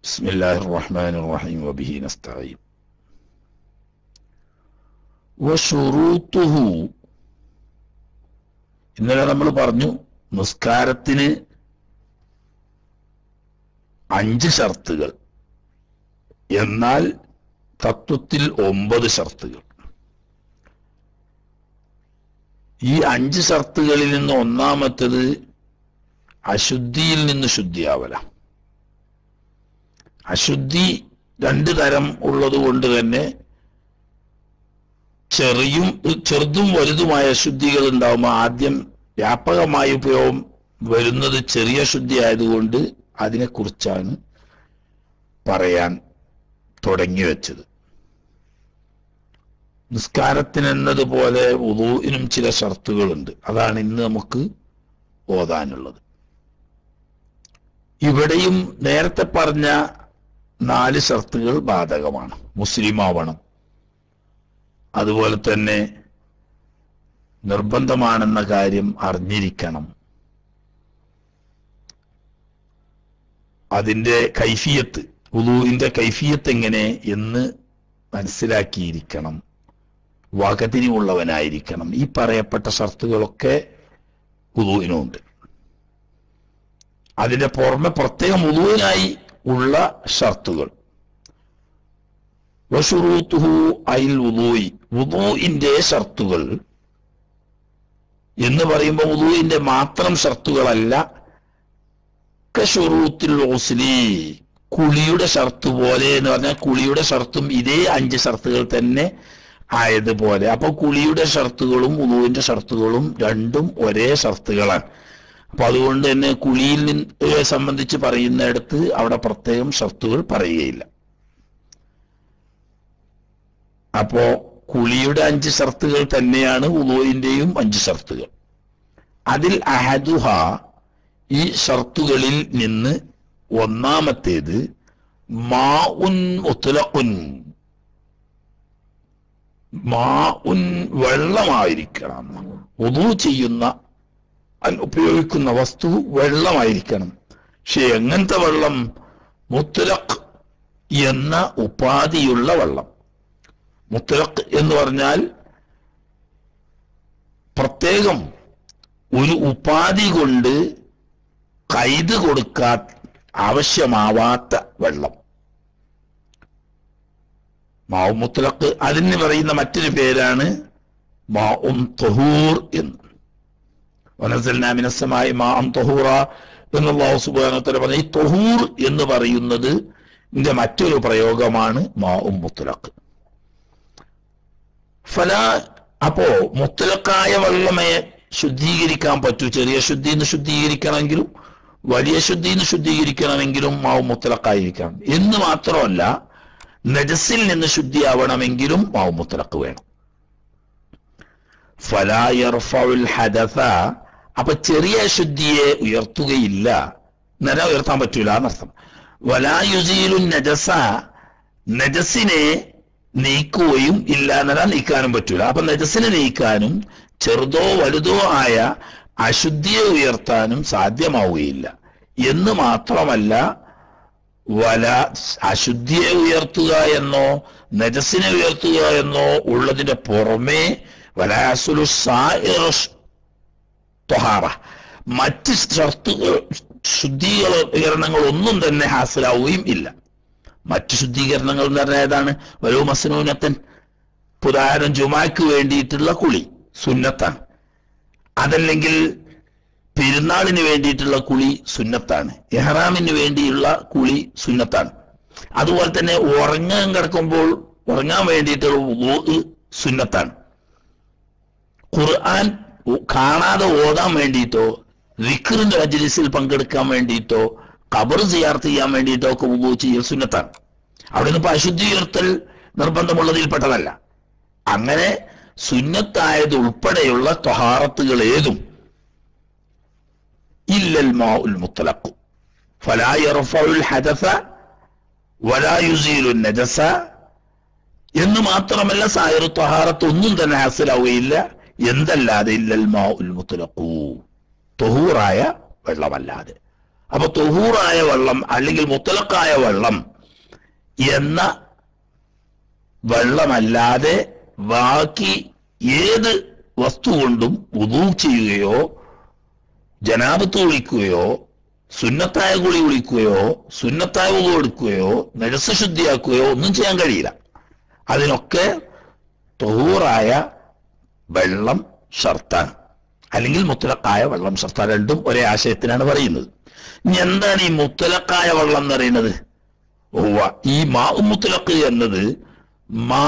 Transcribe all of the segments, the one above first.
بسم الله الرحمن الرحيم وبه نستعين وشروطه ഇന്നലെ നമ്മൾ പറഞ്ഞു നിസ്കാരത്തിന് 5 ഷർത്തുകൾ എന്നാൽ തത്വത്തിൽ 9 ഷർത്തുകൾ. ഈ 5 ഷർത്തുകളിൽ നിന്ന് ഒന്നാമത്തേത് അശുദ്ധിയിൽ നിന്ന് ശുദ്ധിയാവല. അശുദ്ധി 2 തരം ഉള്ളത് കൊണ്ട് തന്നെ ചെറുതും വലുതുമായ അശുദ്ധികൾ ഉണ്ടാവുമ്പോൾ ആദ്യം വ്യാപകമായ ഉപയോഗം വരുന്നത് ചെറിയ ശുദ്ധി ആയതുകൊണ്ട് അതിനെക്കുറിച്ചാണ് പറയാൻ തുടങ്ങി വെച്ചത്. നിസ്കാരത്തിനെന്നതുപോലെ വുളൂഇനും ചില ഷർത്തുകളുണ്ട്. അതാണ് ഇന്ന് നമുക്ക് ഓതാനുള്ളത്. ഇവിടെയും നേരത്തെ പറഞ്ഞ 4 ഷർത്തുകൾ ബാധകമാണ്. മുസ്ലിമാവണം, അതുപോലെ തന്നെ നിർബന്ധമാണെന്ന കാര്യം അറിഞ്ഞിരിക്കണം, അതിന്റെ കൈഫിയത്ത്, വുളൂഇന്റെ കൈഫിയത്ത് എങ്ങനെ എന്ന് മനസ്സിലാക്കിയിരിക്കണം, വകതിരിവുള്ളവനായിരിക്കണം. ഈ പറയപ്പെട്ട ഷർത്തുകളൊക്കെ വുളൂഇനുണ്ട്. അതിന്റെ പുറമെ പ്രത്യേകം വുളൂഇനായി ഉള്ള ഷർത്തുകൾ. വശുറൂത്തുഹു അൽ വുളൂഇ, വുളൂഇന്റെ ഷർത്തുകൾ എന്ന് പറയുമ്പോൾ വുളൂഇന്റെ മാത്രം ഷർത്തുകളല്ല. കശുറൂത്തുൽ ഗുസ്ലി, കുളിയുടെ ഷർത്ത് പോലെ എന്ന് പറഞ്ഞാൽ കുളിയുടെ ഷർത്തും ഇതേ 5 ഷർത്തുകൾ തന്നെ ആയതുപോലെ. അപ്പൊ കുളിയുടെ ഷർത്തുകളും വുളൂഇന്റെ ഷർത്തുകളും രണ്ടും ഒരേ ഷർത്തുകളാണ്. അപ്പൊ അതുകൊണ്ട് തന്നെ കുളിയിൽ സംബന്ധിച്ച് പറയുന്നിടത്ത് അവിടെ പ്രത്യേകം ഷർത്തുകൾ പറയുകയില്ല. അപ്പോ കുളിയുടെ 5 ഷർത്തുകൾ തന്നെയാണ് വുളൂഇന്റെയും 5 ഷർത്തുകൾ. അതിൽ അഹദുഹ, ഈ ഷർത്തുകളിൽ നിന്ന് ഒന്നാമത്തേത് മാഉൻ മുത്ലഖുൻ, മാഉൻ വെള്ളമായിരിക്കണം. വുളൂ ചെയ്യുന്ന ഉപയോഗിക്കുന്ന വസ്തു വെള്ളമായിരിക്കണം. പക്ഷെ എങ്ങനത്തെ വെള്ളം? മുത്ലഖ് എന്ന ഉപാധിയുള്ള വെള്ളം. മുത്ലഖ് എന്ന് പറഞ്ഞാൽ പ്രത്യേകം ഒരു ഉപാധി കൊണ്ട് കൈത് കൊടുക്കാൻ ആവശ്യമാവാത്ത വെള്ളം. മാഉ മുത്ലഖ്, അതിന് പറയുന്ന മറ്റൊരു പേരാണ് മാഉൻ തഹൂർ എന്ന്. വനസൽനാ മിനസ്സമായി മാഅൻ തഹൂറ എന്ന് അല്ലാഹു സുബ്ഹാനഹു വ തആല പറഞ്ഞു. ഈ തഹൂർ എന്ന് പറയുന്നത് ഇതിന്റെ മറ്റൊരു പ്രയോഗമാണ് മാഉൻ മുത്ലഖ്. അപ്പോ മുത്ലഖായ വെള്ളമേ ശുദ്ധീകരിക്കാൻ പറ്റൂ. ചെറിയ ശുദ്ധിന്ന് ശുദ്ധീകരിക്കണമെങ്കിലും വലിയ ശുദ്ധിന്ന് ശുദ്ധീകരിക്കണമെങ്കിലും മാവ് മുത്ലഖായിരിക്കണം എന്ന് മാത്രമല്ല, നജസിൽ നിന്ന് ശുദ്ധിയാവണമെങ്കിലും മാവ് മുത്ലഖ് വേണം. ഫലാ യർഫഉൽ ഹദസ, അപ്പൊ ചെറിയ ശുദ്ധിയെ ഉയർത്തുകയില്ല, നര ഉയർത്താൻ പറ്റൂല എന്നർത്ഥം. വലാ യുസീലു നജസ, നജസിനെ നീക്കുകയും ഇല്ല, നര നീക്കാനും പറ്റൂല. അപ്പൊ നജസിനെ നീക്കാനും ചെറുതോ വലുതോ ആയ അശുദ്ധിയെ ഉയർത്താനും സാധ്യമാവുകയില്ല എന്ന് മാത്രമല്ല, അശുദ്ധിയെ ഉയർത്തുക എന്നോ നജസിനെ ഉയർത്തുക എന്നോ ഉള്ളതിന്റെ പുറമെ മറ്റ് ശുദ്ധീകരണങ്ങൾ ഒന്നും തന്നെ ഹാസിലാവുകയും ഇല്ല. മറ്റു ശുദ്ധീകരണങ്ങൾ എന്ന് പറഞ്ഞാൽ ഏതാണ്? വലോ മസ്നൂനത്തൻ, ഉദാഹരണം ജുമാക്ക് വേണ്ടിയിട്ടുള്ള കുളി സുന്നത്താണ്, അതല്ലെങ്കിൽ പെരുന്നാളിന് വേണ്ടിയിട്ടുള്ള കുളി സുന്നത്താണ്, ഇഹ്റാമിന് വേണ്ടിയുള്ള കുളി സുന്നത്താണ്. അതുപോലെ തന്നെ ഉറങ്ങാൻ കിടക്കുമ്പോൾ ഉറങ്ങാൻ വേണ്ടിയിട്ടുള്ള വുളൂ സുന്നത്താണ്. ഖുർആൻ കാണാതെ ഓതാൻ വേണ്ടിയിട്ടോ ദിക്റിന്റെ മജ്ലിസിൽ പങ്കെടുക്കാൻ വേണ്ടിയിട്ടോ ഖബർ സിയാറത്ത് ചെയ്യാൻ വേണ്ടിയിട്ടോ ഒക്കെ വുളൂ ചെയ്യൽ സുന്നത്താണ്. അവിടെ നിന്ന് ഇപ്പൊ അശുദ്ധി ഉയർത്തൽ നിർബന്ധമുള്ളതിൽപ്പെട്ടതല്ല. അങ്ങനെ സുന്നത്തായത് ഉൾപ്പെടെയുള്ള ത്വഹാറത്തുകൾ ഏതും ഇല്ലൽ മാഉൽ മുത്ലഖ് ഫലാ യർഫഉൽ ഹദസ വലാ യുസീലു നജസ എന്ന് മാത്രമല്ല, സായിറു ത്വഹാറത്ത് ഒന്നും തന്നെ ഹാസിലാവുകയില്ല എന്തല്ലാതെ ഇല്ലൽ മാഉൽ മുത്ലഖ്, ത്വഹൂറായ വെള്ളമല്ലാതെ. അപ്പൊ തൊഹൂറായ വെള്ളം അല്ലെങ്കിൽ മുത്തലക്കായ വെള്ളം എന്ന വെള്ളമല്ലാതെ ബാക്കി ഏത് വസ്തു കൊണ്ടും വുദൂ ചെയ്യുകയോ ജനാബത്ത് കുളിക്കുകയോ സുന്നത്തായ കുളി കുളിക്കുകയോ സുന്നത്തായ വുദൂ എടുക്കുകയോ നജസ് ശുദ്ധിയാക്കുകയോ ഒന്നും ചെയ്യാൻ കഴിയില്ല. അതിനൊക്കെ തൊഹൂറായ വെള്ളം ഷർത്താണ്, അല്ലെങ്കിൽ മുത്തലക്കായ വെള്ളം ഷർത്താണ്. രണ്ടും ഒരേ ആശയത്തിനാണ് പറയുന്നത്. ഇനി എന്താണ് ഈ മുത്തലക്കായ വെള്ളം എന്ന് പറയുന്നത്? ഈ മാ മുത്തലക്ക് എന്നത് മാ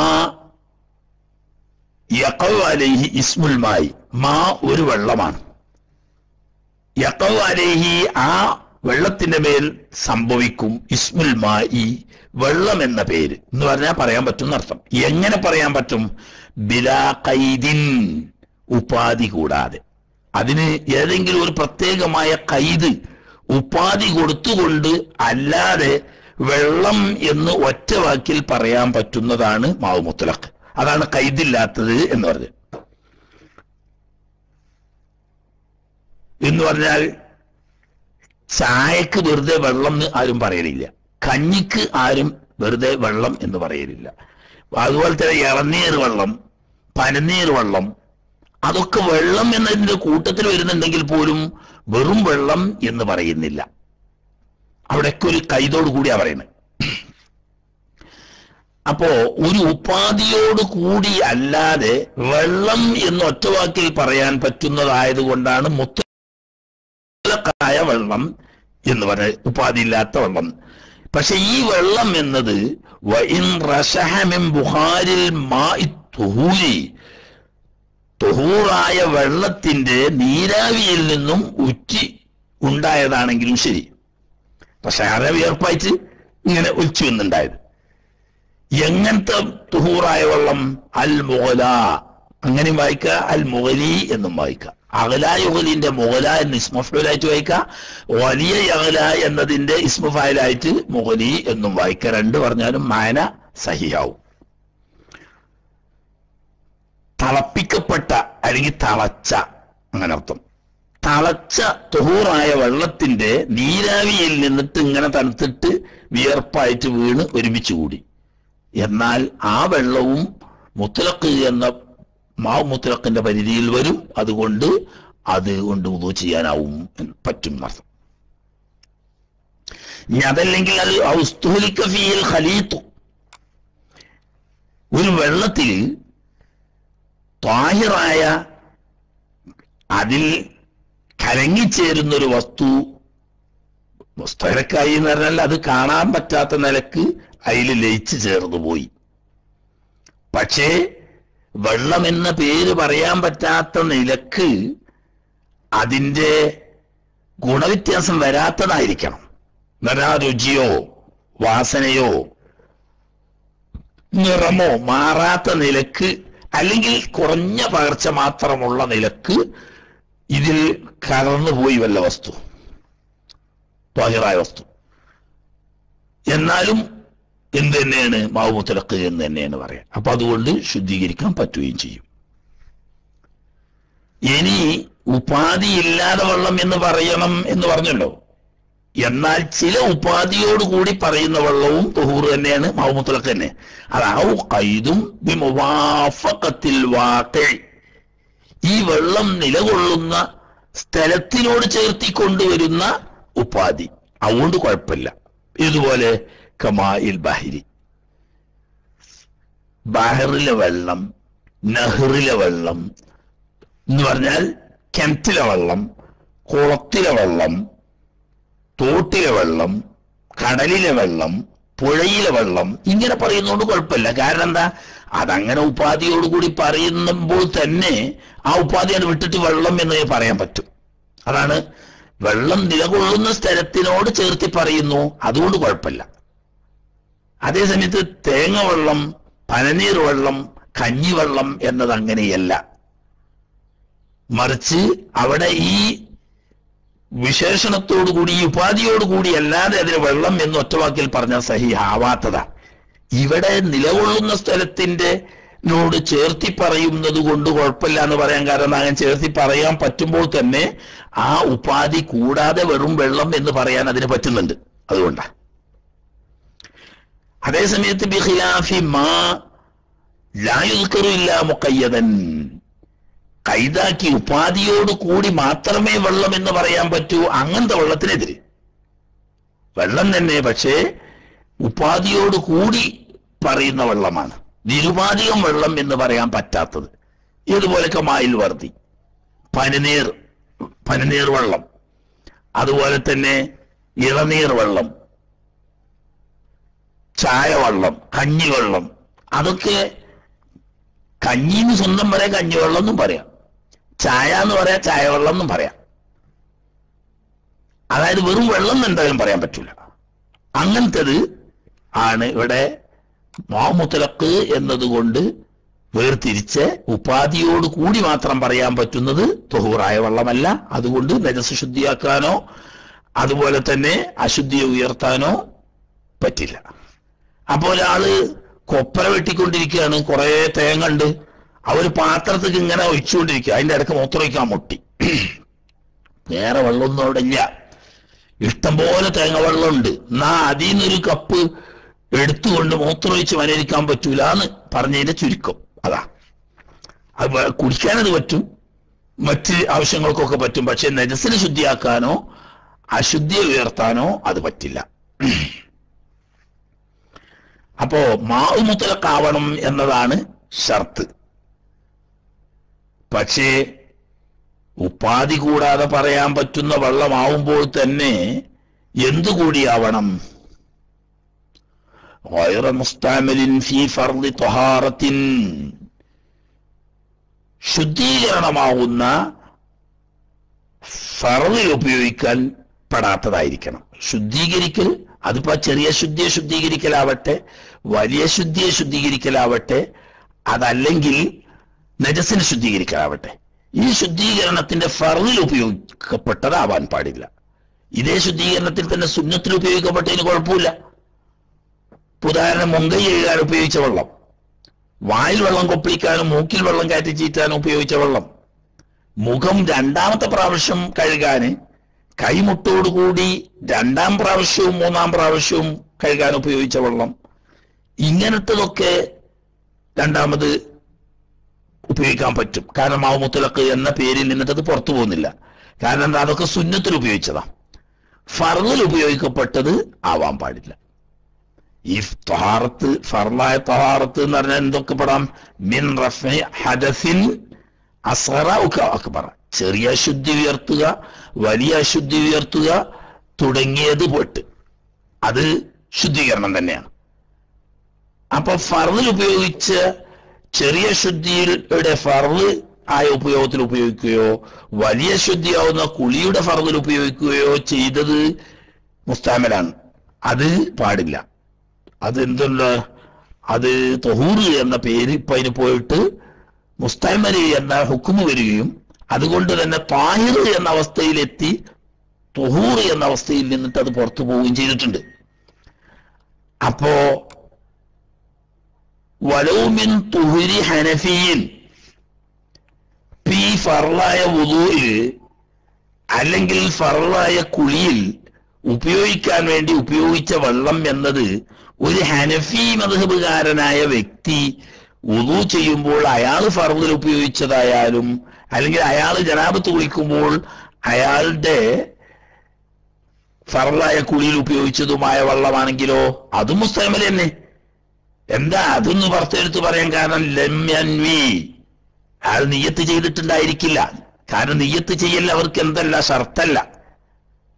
യഖഉ അലൈഹി ഇസ്മുൽ മായി, മാ ഒരു വെള്ളമാണ്. യഖഉ അലൈഹി ആ വെള്ളത്തിന്റെ മേൽ സംഭവിക്കും ഇസ്മുൽ മായി വെള്ളം എന്ന പേര് എന്ന് പറഞ്ഞാൽ പറയാൻ പറ്റും എന്നർത്ഥം. എങ്ങനെ പറയാൻ പറ്റും? ബിലാ ഖൈദിൻ, ഉപാധി കൂടാതെ. അതിന് ഏതെങ്കിലും ഒരു പ്രത്യേകമായ ഖൈദ് ഉപാധി കൊടുത്തുകൊണ്ട് അല്ലാതെ വെള്ളം എന്ന് ഒറ്റ വാക്കിൽ പറയാൻ പറ്റുന്നതാണ് മാഉ മുത്തലഖ്. അതാണ് ഖൈദില്ലാത്തത് എന്ന് പറഞ്ഞത്. എന്ന് പറഞ്ഞാൽ ചായക്ക് വെറുതെ വെള്ളം എന്ന് ആരും പറയലില്ല, കഞ്ഞിക്ക് ആരും വെറുതെ വെള്ളം എന്ന് പറയലില്ല. അതുപോലെ തന്നെ ഇളനീർ വെള്ളം, പനനീർ വെള്ളം, അതൊക്കെ വെള്ളം എന്നതിന്റെ കൂട്ടത്തിൽ വരുന്നുണ്ടെങ്കിൽ പോലും വെറും വെള്ളം എന്ന് പറയുന്നില്ല. അവിടെയൊക്കെ ഒരു കൈതോട് കൂടിയാ പറയുന്നത്. അപ്പോ ഒരു ഉപാധിയോട് കൂടി അല്ലാതെ വെള്ളം എന്ന് ഒറ്റവാക്കിൽ പറയാൻ പറ്റുന്നതായത് കൊണ്ടാണ് മുത്തലക്കായ വെള്ളം എന്ന് പറഞ്ഞ ഉപാധി ഇല്ലാത്ത വെള്ളം. പക്ഷെ ഈ വെള്ളം എന്നത് തൊഹൂറായ വെള്ളത്തിന്റെ നീരാവിയിൽ നിന്നും ഉറ്റി ഉണ്ടായതാണെങ്കിലും ശരി. പക്ഷെ ആരെ വിയർപ്പായിട്ട് ഇങ്ങനെ ഒലിച്ചു വന്നുണ്ടായത്. എങ്ങനത്തെ തുഹൂറായ വെള്ളം? അൽ മുഗല, അങ്ങനെയും വായിക്കുക, അൽ മുഗലി എന്നും വായിക്കുക. അഗല യുഗലിന്റെ മുഗല എന്ന് ഇസ്മുഫായിലായിട്ട് വായിക്കുക, വലിയ അഗല എന്നതിന്റെ ഇസ്മുഫായിലായിട്ട് മുഗലി എന്നും വായിക്കുക. രണ്ട് പറഞ്ഞാലും മാന സഹിയാവും. തളപ്പിക്കപ്പെട്ട അല്ലെങ്കിൽ തളച്ച, അങ്ങനെ അർത്ഥം. തളച്ച തുഹൂറായ വെള്ളത്തിന്റെ നീരാവിയിൽ നിന്നിട്ട് ഇങ്ങനെ തണുത്തിട്ട് വിയർപ്പായിട്ട് വീണ് ഒരുമിച്ച് കൂടി. എന്നാൽ ആ വെള്ളവും മുത്തലഖ് എന്ന മാ മുത്തലഖിന്റെ പരിധിയിൽ വരും. അതുകൊണ്ട് അതുകൊണ്ട് വുദൂ ചെയ്യാനാവും പറ്റും എന്നർത്ഥം. ഇനി അതല്ലെങ്കിൽ അത് ഔസ്തുലിക ഫീൽ ഖലീത്തു, ഒരു വെള്ളത്തിൽ ത്വാഹിറായ അതിൽ കലങ്ങിച്ചേരുന്നൊരു വസ്തു മുസ്തഹരക്കായി എന്ന് പറഞ്ഞാൽ അത് കാണാൻ പറ്റാത്ത നിലക്ക് അതിൽ ലയിച്ചു ചേർന്നു പോയി. പക്ഷേ വെള്ളം എന്ന പേര് പറയാൻ പറ്റാത്ത നിലക്ക് അതിൻ്റെ ഗുണവ്യത്യാസം വരാത്തതായിരിക്കണം. എന്നാൽ രുചിയോ വാസനയോ നിറമോ മാറാത്ത നിലക്ക്, അല്ലെങ്കിൽ കുറഞ്ഞ പകർച്ച മാത്രമുള്ള നിലക്ക് ഇതിൽ കലർന്നുപോയി വല്ല വസ്തു, ത്വാഹിറായ വസ്തു. എന്നാലും എന്ത് തന്നെയാണ് മാഉ മുത്തലഖ് എന്ന് തന്നെയാണ് പറയാം. അപ്പൊ അതുകൊണ്ട് ശുദ്ധീകരിക്കാൻ പറ്റുകയും ചെയ്യും. ഇനി ഉപാധിയില്ലാതെ വെള്ളം എന്ന് പറയണം എന്ന് പറഞ്ഞല്ലോ. എന്നാൽ ചില ഉപാധിയോടുകൂടി പറയുന്ന വെള്ളവും തുഹൂർ തന്നെയാണ്, മാഉ മുത്തലഖ് തന്നെ. അതാവു ഖൈദും ബിമുവാഫഖത്തിൽ വാഖി, ഈ വെള്ളം നിലകൊള്ളുന്ന സ്ഥലത്തിനോട് ചേർത്തിക്കൊണ്ടുവരുന്ന ഉപാധി, അതുകൊണ്ട് കുഴപ്പമില്ല. ഇതുപോലെ കമാഇൽ ബഹരി, ബഹറിലെ വെള്ളം, നഹറിലെ വെള്ളം എന്ന് പറഞ്ഞാൽ കിണറ്റിലെ വെള്ളം, കുളത്തിലെ വെള്ളം, തോട്ടിലെ വെള്ളം, കടലിലെ വെള്ളം, പുഴയിലെ വെള്ളം, ഇങ്ങനെ പറയുന്നതുകൊണ്ട് കുഴപ്പമില്ല. കാരണം എന്താ? അതങ്ങനെ ഉപാധിയോടുകൂടി പറയുമ്പോൾ തന്നെ ആ ഉപാധിയാണ് വിട്ടിട്ട് വെള്ളം എന്ന് പറയാൻ പറ്റും. അതാണ് വെള്ളം നിലകൊള്ളുന്ന സ്ഥലത്തിനോട് ചേർത്തി പറയുന്നു, അതുകൊണ്ട് കുഴപ്പമില്ല. അതേസമയത്ത് തേങ്ങ വെള്ളം, പനനീർ വെള്ളം, കഞ്ഞിവെള്ളം എന്നത് അങ്ങനെയല്ല. മറിച്ച് അവിടെ ഈ വിശേഷണത്തോടുകൂടി, ഈ ഉപാധിയോടുകൂടി അല്ലാതെ അതിന് വെള്ളം എന്ന് ഒറ്റവാക്കിൽ പറഞ്ഞാൽ സഹി ആവാത്തതാ. ഇവിടെ നിലകൊള്ളുന്ന സ്ഥലത്തിന്റെ നോട് ചേർത്തി പറയുന്നത് കൊണ്ട് കുഴപ്പമില്ല എന്ന് പറയാൻ കാരണം അങ്ങനെ ചേർത്തി പറയാൻ പറ്റുമ്പോൾ തന്നെ ആ ഉപാധി കൂടാതെ വെറും വെള്ളം എന്ന് പറയാൻ അതിന് പറ്റുന്നുണ്ട്. അതുകൊണ്ടാണ്. അതേസമയത്ത് ബിഖിലാഫി മാ ലാ യുദ്കറു ഇല്ലാ മുഖയ്യദൻ, കൈതാക്കി ഉപാധിയോട് കൂടി മാത്രമേ വെള്ളം എന്ന് പറയാൻ പറ്റൂ, അങ്ങനത്തെ വെള്ളത്തിനെതിരെ വെള്ളം തന്നെ പക്ഷേ ഉപാധിയോട് കൂടി പറയുന്ന വെള്ളമാണ്, നിരുപാധികം വെള്ളം എന്ന് പറയാൻ പറ്റാത്തത്. ഇതുപോലൊക്കെ മായിൽ വർദ്ധി, പനിനീർ വെള്ളം, അതുപോലെ തന്നെ ഇളനീർ വെള്ളം, ചായ വെള്ളം, കഞ്ഞിവെള്ളം, അതൊക്കെ കഞ്ഞിന്ന് സ്വന്തം പറയാം, കഞ്ഞിവെള്ളം എന്നും പറയാം, ചായ എന്ന് പറയാം, ചായവെള്ളം എന്നും പറയാം. അതായത് വെറും വെള്ളം എന്തായാലും പറയാൻ പറ്റൂല. അങ്ങനത്തത് ആണ് ഇവിടെ മുത്തലഖ് എന്നതുകൊണ്ട് വേർതിരിച്ച് ഉപാധിയോട് കൂടി മാത്രം പറയാൻ പറ്റുന്നത് തൊഹൂറായ വെള്ളമല്ല. അതുകൊണ്ട് നജസ് ശുദ്ധിയാക്കാനോ അതുപോലെ തന്നെ അശുദ്ധിയെ ഉയർത്താനോ പറ്റില്ല. അപ്പോൾ ഒരാള് കൊപ്പര വെട്ടിക്കൊണ്ടിരിക്കുകയാണ്, കുറെ തേങ്ങ ഉണ്ട്, അവര് പാത്രത്തേക്ക് ഇങ്ങനെ ഒഴിച്ചുകൊണ്ടിരിക്കുക, അതിന്റെ ഇടയ്ക്ക് മൂത്രമൊഴിക്കാൻ മുട്ടി, വേറെ വെള്ളമൊന്നും അവിടെ ഇല്ല, ഇഷ്ടംപോലെ തേങ്ങ വെള്ളമുണ്ട്, എന്നാ അതിൽ നിന്നൊരു കപ്പ് എടുത്തുകൊണ്ട് മൂത്രമൊഴിച്ച് വനരിക്കാൻ പറ്റൂല എന്ന് പറഞ്ഞതിന്റെ ചുരുക്കം അതാ. അത് കുടിക്കാനത് പറ്റും, മറ്റ് ആവശ്യങ്ങൾക്കൊക്കെ പറ്റും, പക്ഷെ നജസിനെ ശുദ്ധിയാക്കാനോ അശുദ്ധിയെ ഉയർത്താനോ അത് പറ്റില്ല. അപ്പോ മാഉ മുത്തലഖാവണം എന്നതാണ് ഷർത്ത്. പക്ഷേ ഉപാധി കൂടാതെ പറയാൻ പറ്റുന്ന വെള്ളമാവുമ്പോൾ തന്നെ എന്തുകൂടിയാവണം? ഗൈറ മുസ്തഅമലിൻ ഫീ ഫർളി ത്വഹാറത്തിൻ, ശുദ്ധീകരണമാവുന്ന ഫർളിൽ ഉപയോഗിക്കാൻ പെടാത്തതായിരിക്കണം. ശുദ്ധീകരിക്കൽ അതിപ്പോ ചെറിയ ശുദ്ധിയെ ശുദ്ധീകരിക്കലാവട്ടെ, വലിയ ശുദ്ധിയെ ശുദ്ധീകരിക്കലാവട്ടെ, അതല്ലെങ്കിൽ നജസിനെ ശുദ്ധീകരിക്കലാവട്ടെ, ഈ ശുദ്ധീകരണത്തിന്റെ ഫർളിൽ ഉപയോഗിക്കപ്പെട്ടതാവാൻ പാടില്ല. ഇതേ ശുദ്ധീകരണത്തിൽ തന്നെ സുന്നത്തിൽ ഉപയോഗിക്കപ്പെട്ടതിന് കുഴപ്പമില്ല. ഉദാഹരണം, മുങ്കൈ എഴുതാൻ ഉപയോഗിച്ച വെള്ളം, വായിൽ വെള്ളം കൊപ്പിളിക്കാനും മൂക്കിൽ വെള്ളം കയറ്റി ചീറ്റാനും ഉപയോഗിച്ച വെള്ളം, മുഖം രണ്ടാമത്തെ പ്രാവശ്യം കഴുകാന് കൈമുട്ടോടുകൂടി രണ്ടാം പ്രാവശ്യവും മൂന്നാം പ്രാവശ്യവും കഴുകാൻ ഉപയോഗിച്ച വെള്ളം, ഇങ്ങനത്തതൊക്കെ രണ്ടാമത് ഉപയോഗിക്കാൻ പറ്റും. കാരണം മാഉ മുത്തലഖ് എന്ന പേരിൽ നിന്നിട്ടത് പുറത്തു പോകുന്നില്ല. കാരണം എന്താ, അതൊക്കെ സുന്നത്തിൽ ഉപയോഗിച്ചതാ, ഫർളിൽ ഉപയോഗിക്കപ്പെട്ടത് ആവാൻ പാടില്ല. ഈ ത്വഹാറത്ത്, ഫർളായ ത്വഹാറത്ത് എന്ന് പറഞ്ഞാൽ എന്തൊക്കെ പെടാം? മിൻ റഫഇ ഹദസിൻ അസ്ഗറ അക്ബറ, ചെറിയ അശുദ്ധി ഉയർത്തുക, വലിയ അശുദ്ധി ഉയർത്തുക തുടങ്ങിയത് പെട്ട് അത് ശുദ്ധീകരണം തന്നെയാണ്. അപ്പൊ ഫർളിൽ ഉപയോഗിച്ച ചെറിയ ശുദ്ധിയുടെ ഫർള് ആയ ഉപയോഗത്തിൽ ഉപയോഗിക്കുകയോ വലിയ ശുദ്ധിയാവുന്ന കുളിയുടെ ഫർളിൽ ഉപയോഗിക്കുകയോ ചെയ്തത് മുസ്തഅമലാണ്, അത് പാടില്ല. അതെന്തുണ്ട്, അത് തൊഹൂറ് എന്ന പേര് ഇപ്പൊ അതിന് പോയിട്ട് മുസ്തഅമൽ എന്ന ഹുക്കുമ് വരികയും അതുകൊണ്ട് തന്നെ താഹിർ എന്ന അവസ്ഥയിലെത്തി തൊഹൂർ എന്ന അവസ്ഥയിൽ നിന്നിട്ട് അത് പുറത്തു പോവുകയും ചെയ്തിട്ടുണ്ട്. അപ്പോ വലൗമിൻ തുഹുരി ഹനഫിയിൻ, ഈ ഫർളായ വുളൂഇൽ അല്ലെങ്കിൽ ഫർളായ കുളിയിൽ ഉപയോഗിക്കാൻ വേണ്ടി ഉപയോഗിച്ച വെള്ളം എന്നത് ഒരു ഹനഫി മദ്ഹബുകാരനായ വ്യക്തി വുളൂ ചെയ്യുമ്പോൾ അയാൾ ഫർളിൽ ഉപയോഗിച്ചതായാലും അല്ലെങ്കിൽ അയാൾ ജനാബത്ത് കുളിക്കുമ്പോൾ അയാളുടെ ഫർളായ കുളിയിൽ ഉപയോഗിച്ചതുമായ വെള്ളമാണെങ്കിലോ അതും മുസ്തഅമൽ തന്നെ. എന്താ അതൊന്ന് പുറത്തെടുത്ത് പറയാൻ കാരണം? ലം യൻവി, അയാൾ നിയ്യത്ത് ചെയ്തിട്ടുണ്ടായിരിക്കില്ല. കാരണം നിയ്യത്ത് ചെയ്യൽ അവർക്ക് എന്തല്ല, ഷർത്തല്ല,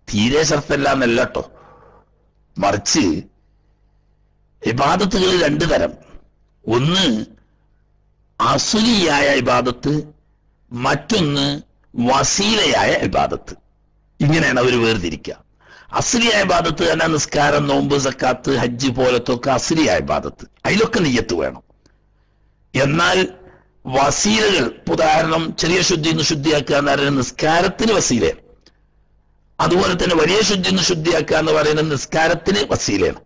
തീരെ ഷർത്തല്ല എന്നല്ല കേട്ടോ. മറിച്ച് ഇബാദത്തുകൾ രണ്ടു തരം, ഒന്ന് അസ്ലിയായ ഇബാദത്ത്, മറ്റൊന്ന് വസീലയായ ഇബാദത്ത്. ഇങ്ങനെയാണ് അവർ വേർതിരിക്കുക. അസ്ലിയായ ഇബാദത്ത് തന്നെ നിസ്കാരം, നോമ്പ്, സക്കാത്ത്, ഹജ്ജ് പോലത്തൊക്കെ അസ്ലിയായ ഇബാദത്ത്, അതിലൊക്കെ നിയ്യത്ത് വേണം. എന്നാൽ വസീലകൾ, ഉദാഹരണം ചെറിയ ശുദ്ധി എന്ന് ശുദ്ധിയാക്കുക എന്ന് പറയുന്നത് നിസ്കാരത്തിന് വസീലയാണ്, അതുപോലെ തന്നെ വലിയ ശുദ്ധി എന്ന് ശുദ്ധിയാക്കുക എന്ന് പറയുന്നത് നിസ്കാരത്തിന് വസീലയാണ്.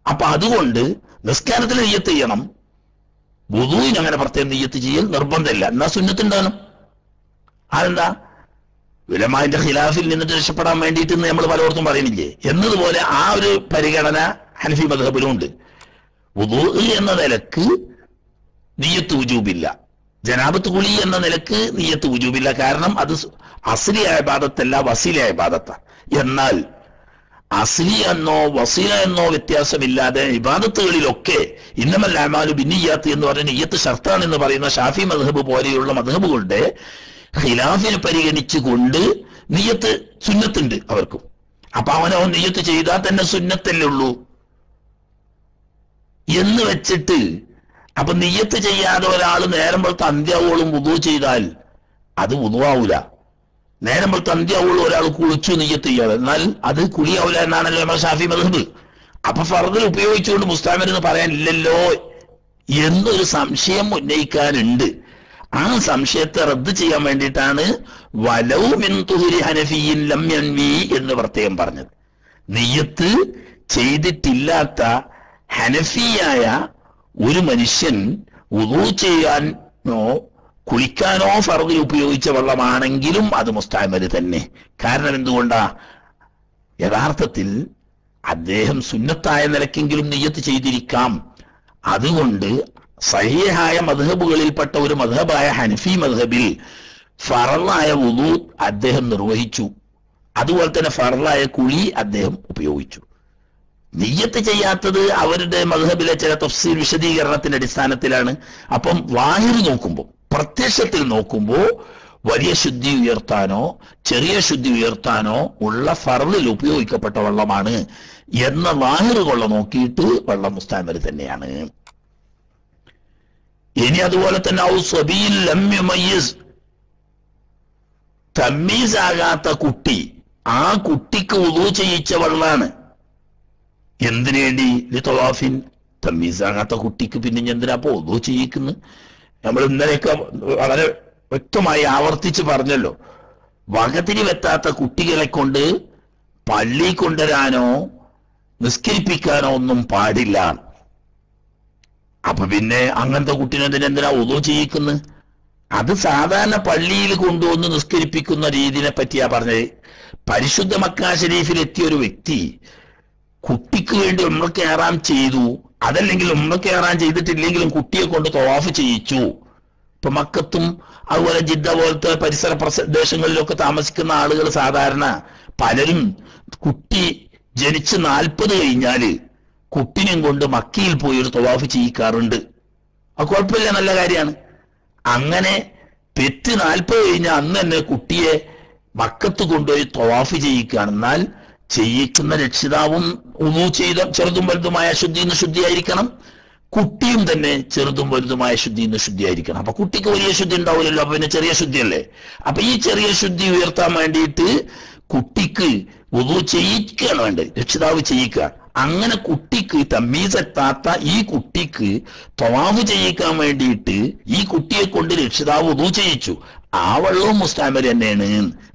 അപ്പൊ അതുകൊണ്ട് നിസ്കാരത്തിന് നിയ്യത്ത് ചെയ്യണം, വുദൂഇന് അങ്ങനെ പ്രത്യേകം നിയ്യത്ത് ചെയ്യൽ നിർബന്ധമില്ല. എന്നാ സുന്നത്തുണ്ടാകും. അതെന്താ? ഉലമാന്റെ ഖിലാഫിൽ നിന്നിട്ട് രക്ഷപ്പെടാൻ വേണ്ടിയിട്ട് നമ്മൾ പലയിടത്തും പറയുന്നില്ലേ എന്നതുപോലെ ആ ഒരു പരിഗണന ഹനഫി മദ്ഹബിലും ഉണ്ട്. വുദൂഇ എന്ന നിലക്ക് നിയ്യത്ത് വുജൂബില്ല, ജനാബത്ത് കുളി എന്ന നിലക്ക് നിയ്യത്ത് വുജൂബില്ല. കാരണം അത് അസ്ലിയായ ഇബാദത്തല്ല, വസീലയായ ഇബാദത്താണ്. എന്നാൽ അസ്ലി എന്നോ വസീല എന്നോ വ്യത്യാസമില്ലാതെ ഇബാദത്തുകളിലൊക്കെ ഇന്നമൽ അഅ്മാലു ബിന്നിയ്യാത്ത് എന്ന് പറഞ്ഞ നിയ്യത്ത് ഷർത്താൻ എന്ന് പറയുന്ന ഷാഫി മദ്ഹബ് പോലെയുള്ള മദ്ഹബുകളുടെ ഖിലാഫിനെ പരിഗണിച്ചുകൊണ്ട് നിയ്യത്ത് സുന്നത്തുണ്ട് അവർക്കും. അപ്പൊ അവനോ നിയ്യത്ത് ചെയ്താൽ തന്നെ സുന്നത്തല്ലേ ഉള്ളൂ എന്ന് വെച്ചിട്ട്, അപ്പൊ നിയ്യത്ത് ചെയ്യാതെ ഒരാൾ നേരം പോലത്തെ അന്ത്യാവോളും വുദൂ ചെയ്താൽ അത് വുദൂആവൂല. നേരം പോലത്തെ അന്ത്യാവോളും ഒരാൾ കുളിച്ചു നിയ്യത്ത് ചെയ്യാതെ, എന്നാൽ അത് കുളിയാവൂല എന്നാണല്ലോ നമ്മുടെ ഷാഫി മദ്ഹബ്. അപ്പൊ ഫർദിൽ ഉപയോഗിച്ചുകൊണ്ട് മുസ്താമിർ എന്ന് പറയാനില്ലല്ലോ എന്നൊരു സംശയം ഉന്നയിക്കാനുണ്ട്. ആ സംശയത്തെ റദ്ദ് ചെയ്യാൻ വേണ്ടിയിട്ടാണ് വലൗ മിൻ തുഹരി ഹനഫിയിൻ ലം യൻവി എന്ന് പ്രത്യേകം പറഞ്ഞത്. നിയ്യത്ത് ചെയ്തിട്ടില്ലാത്ത ഹനഫിയായ ഒരു മനുഷ്യൻ വുദൂ ചെയ്യാനോ കുളിക്കാനോ ഫർദിൽ ഉപയോഗിച്ച വെള്ളമാണെങ്കിലും അത് മുസ്തഅമല് തന്നെ. കാരണം എന്തുകൊണ്ടാ? യഥാർത്ഥത്തിൽ അദ്ദേഹം സുന്നത്തായ നിലക്കെങ്കിലും നിയ്യത്ത് ചെയ്തിരിക്കാം. അതുകൊണ്ട് സഹീഹായ മദ്ഹബുകളിൽപ്പെട്ട ഒരു മദ്ഹബായ ഹനഫി മദ്ഹബിൽ ഫർളായ വുദൂ അദ്ദേഹം നിർവഹിച്ചു, അതുപോലെ തന്നെ ഫർളായ കുളി അദ്ദേഹം ഉപയോഗിച്ചു. നിയ്യത്ത് ചെയ്യാത്തത് അവരുടെ മദ്ഹബിലെ ചില തഫ്സീർ വിശദീകരണത്തിന്റെ അടിസ്ഥാനത്തിലാണ്. അപ്പം വാഹിർ നോക്കുമ്പോൾ, പ്രത്യക്ഷത്തിൽ നോക്കുമ്പോൾ വലിയ ശുദ്ധി ഉയർത്താനോ ചെറിയ ശുദ്ധി ഉയർത്താനോ ഉള്ള ഫർളിൽ ഉപയോഗിക്കപ്പെട്ട വെള്ളമാണ് എന്ന വാഹിർ കൊള്ള നോക്കിയിട്ട് വെള്ളം മുസ്തഅമൽ തന്നെയാണ്. ഇനി അതുപോലെ തന്നെ ഔ സബീൽ ലം യുമയ്യിസ്, തമ്മീസ് ആകാത്ത കുട്ടി, ആ കുട്ടിക്ക് വുദൂ ചെയ്യിച്ച വെള്ളമാണ്. എന്തിനു വേണ്ടി? ലിതവാഫിൻ. തമ്മീസ് ആകാത്ത കുട്ടിക്ക് പിന്നെ എന്തിനാ അപ്പൊ വുദൂ ചെയ്യിക്കുന്നത്? നമ്മൾ ഇന്നലെയൊക്കെ വളരെ വ്യക്തമായി ആവർത്തിച്ച് പറഞ്ഞല്ലോ, വകതിരി വെത്താത്ത കുട്ടികളെ കൊണ്ട് പള്ളി കൊണ്ടുവരാനോ നിസ്കരിപ്പിക്കാനോ ഒന്നും പാടില്ല. അപ്പൊ പിന്നെ അങ്ങനത്തെ കുട്ടീനെ എന്തിനാ വുദൂ ചെയ്യിക്കുന്നത്? അത് സാധാരണ പള്ളിയിൽ കൊണ്ടുവന്ന് നിസ്കരിപ്പിക്കുന്ന രീതിയെ പറ്റിയാ പറഞ്ഞത്. പരിശുദ്ധ മക്ക ശരീഫിൽ എത്തിയ ഒരു വ്യക്തി കുട്ടിക്ക് വേണ്ടി ഉംറക്ക് ഇഹ്റാം ചെയ്തു, അതല്ലെങ്കിൽ ഉംറക്ക് ഇഹ്റാം ചെയ്തിട്ടില്ലെങ്കിലും കുട്ടിയെ കൊണ്ട് തവാഫ് ചെയ്യിച്ചു. ഇപ്പൊ മക്കത്തും അതുപോലെ ജിദ്ദ പോലത്തെ പരിസര പ്രദേശങ്ങളിലൊക്കെ താമസിക്കുന്ന ആളുകൾ സാധാരണ പലരും കുട്ടി ജനിച്ച് 40 കഴിഞ്ഞാല് കുട്ടിനെയും കൊണ്ട് മക്കയിൽ പോയി ഒരു തവാഫ് ചെയ്യിക്കാറുണ്ട്. അത് കുഴപ്പമില്ല, നല്ല കാര്യമാണ്. അങ്ങനെ പെറ്റ് 40 കഴിഞ്ഞാൽ അന്ന് തന്നെ കുട്ടിയെ മക്കത്ത് കൊണ്ടുപോയി തവാഫ് ചെയ്യിക്കുകയാണ്. എന്നാൽ ചെയ്യിക്കുന്ന രക്ഷിതാവും വുദൂ ചെയ്ത ചെറുതും വലുതുമായ ശുദ്ധിന്ന് ശുദ്ധിയായിരിക്കണം, കുട്ടിയും തന്നെ ചെറുതും വലുതുമായ ശുദ്ധിന്ന് ശുദ്ധിയായിരിക്കണം. അപ്പൊ കുട്ടിക്ക് വലിയ ശുദ്ധി ഉണ്ടാവില്ലല്ലോ, അപ്പൊ പിന്നെ ചെറിയ ശുദ്ധിയല്ലേ. അപ്പൊ ഈ ചെറിയ ശുദ്ധി ഉയർത്താൻ വേണ്ടിയിട്ട് കുട്ടിക്ക് വുദൂ ചെയ്യിക്കുകയാണ് വേണ്ടത്, രക്ഷിതാവ് ചെയ്യിക്കുക. അങ്ങനെ കുട്ടിക്ക് തമ്മീസ് എത്താത്ത ഈ കുട്ടിക്ക് തവാഫ് ചെയ്യിക്കാൻ വേണ്ടിയിട്ട് ഈ കുട്ടിയെ കൊണ്ട് രക്ഷിതാവ് വുദൂ ചെയ്യിച്ചു. ആ വെള്ളവും മുസ്തഅമൽ തന്നെയാണ്,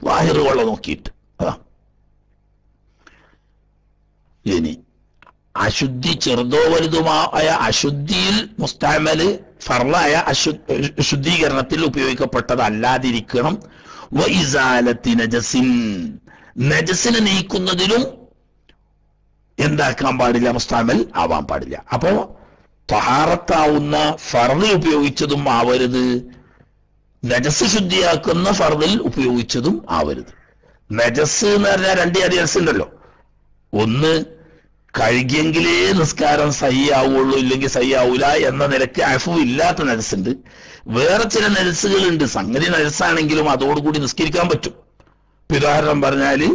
വാഹിർ വെള്ളം നോക്കിയിട്ട്. അതാ. ഇനി അശുദ്ധി ചെറുതോ വലുതുമായ അശുദ്ധിയിൽ മുസ്തഅമല് ഫർളായ ശുദ്ധീകരണത്തിൽ ഉപയോഗിക്കപ്പെട്ടതല്ലാതിരിക്കണം. വഇസാലത്തി നജസിൻ, നജസിനെ നീക്കുന്നതിലും എന്താക്കാൻ പാടില്ല? മുസ്തഅമൽ ആവാൻ പാടില്ല. അപ്പോ തഹാറത്താവുന്ന ഫർളിൽ ഉപയോഗിച്ചതും ആവരുത്, നജസ് ശുദ്ധിയാക്കുന്ന ഫർളിൽ ഉപയോഗിച്ചതും ആവരുത്. നജസ് എന്ന് പറഞ്ഞാൽ 2 നജസ് ഉണ്ടല്ലോ. ഒന്ന് കഴുകിയെങ്കിലേ നിസ്കാരം സഹിയാവുള്ളൂ, ഇല്ലെങ്കിൽ സഹിയാവൂല എന്ന നിലയ്ക്ക് അഫു ഇല്ലാത്ത നജസുണ്ട്. വേറെ ചില നജസുകളുണ്ട്, സംഗതി നജസാണെങ്കിലും അതോടുകൂടി നിസ്കരിക്കാൻ പറ്റും. ഉദാഹരണം പറഞ്ഞാല്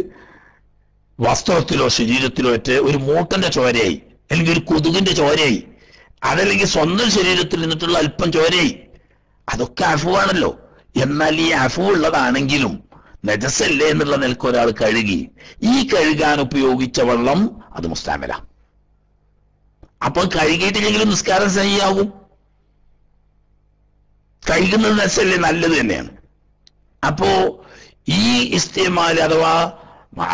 വസ്ത്രത്തിലോ ശരീരത്തിലോ ഒറ്റ ഒരു മൂട്ടന്റെ ചോരയായി, അല്ലെങ്കിൽ ഒരു കൊതുകിന്റെ ചോരയായി, അതല്ലെങ്കിൽ സ്വന്തം ശരീരത്തിൽ നിന്നിട്ടുള്ള അല്പം ചോരയായി, അതൊക്കെ അഫുവാണല്ലോ. എന്നാൽ ഈ അഫു ഉള്ളതാണെങ്കിലും നജസല്ലേ എന്നുള്ള നിലക്ക് ഒരാൾ കഴുകി, ഈ കഴുകാൻ ഉപയോഗിച്ച വെള്ളം അത് മുസ്തഅമല. അപ്പൊ കഴുകിയിട്ടില്ലെങ്കിലും നിസ്കാരം സഹിയാകും. കഴുകുന്നത് നജസല്ലേ, നല്ലത് തന്നെയാണ്. അപ്പോ ഈ ഇസ്തിമാൽ അഥവാ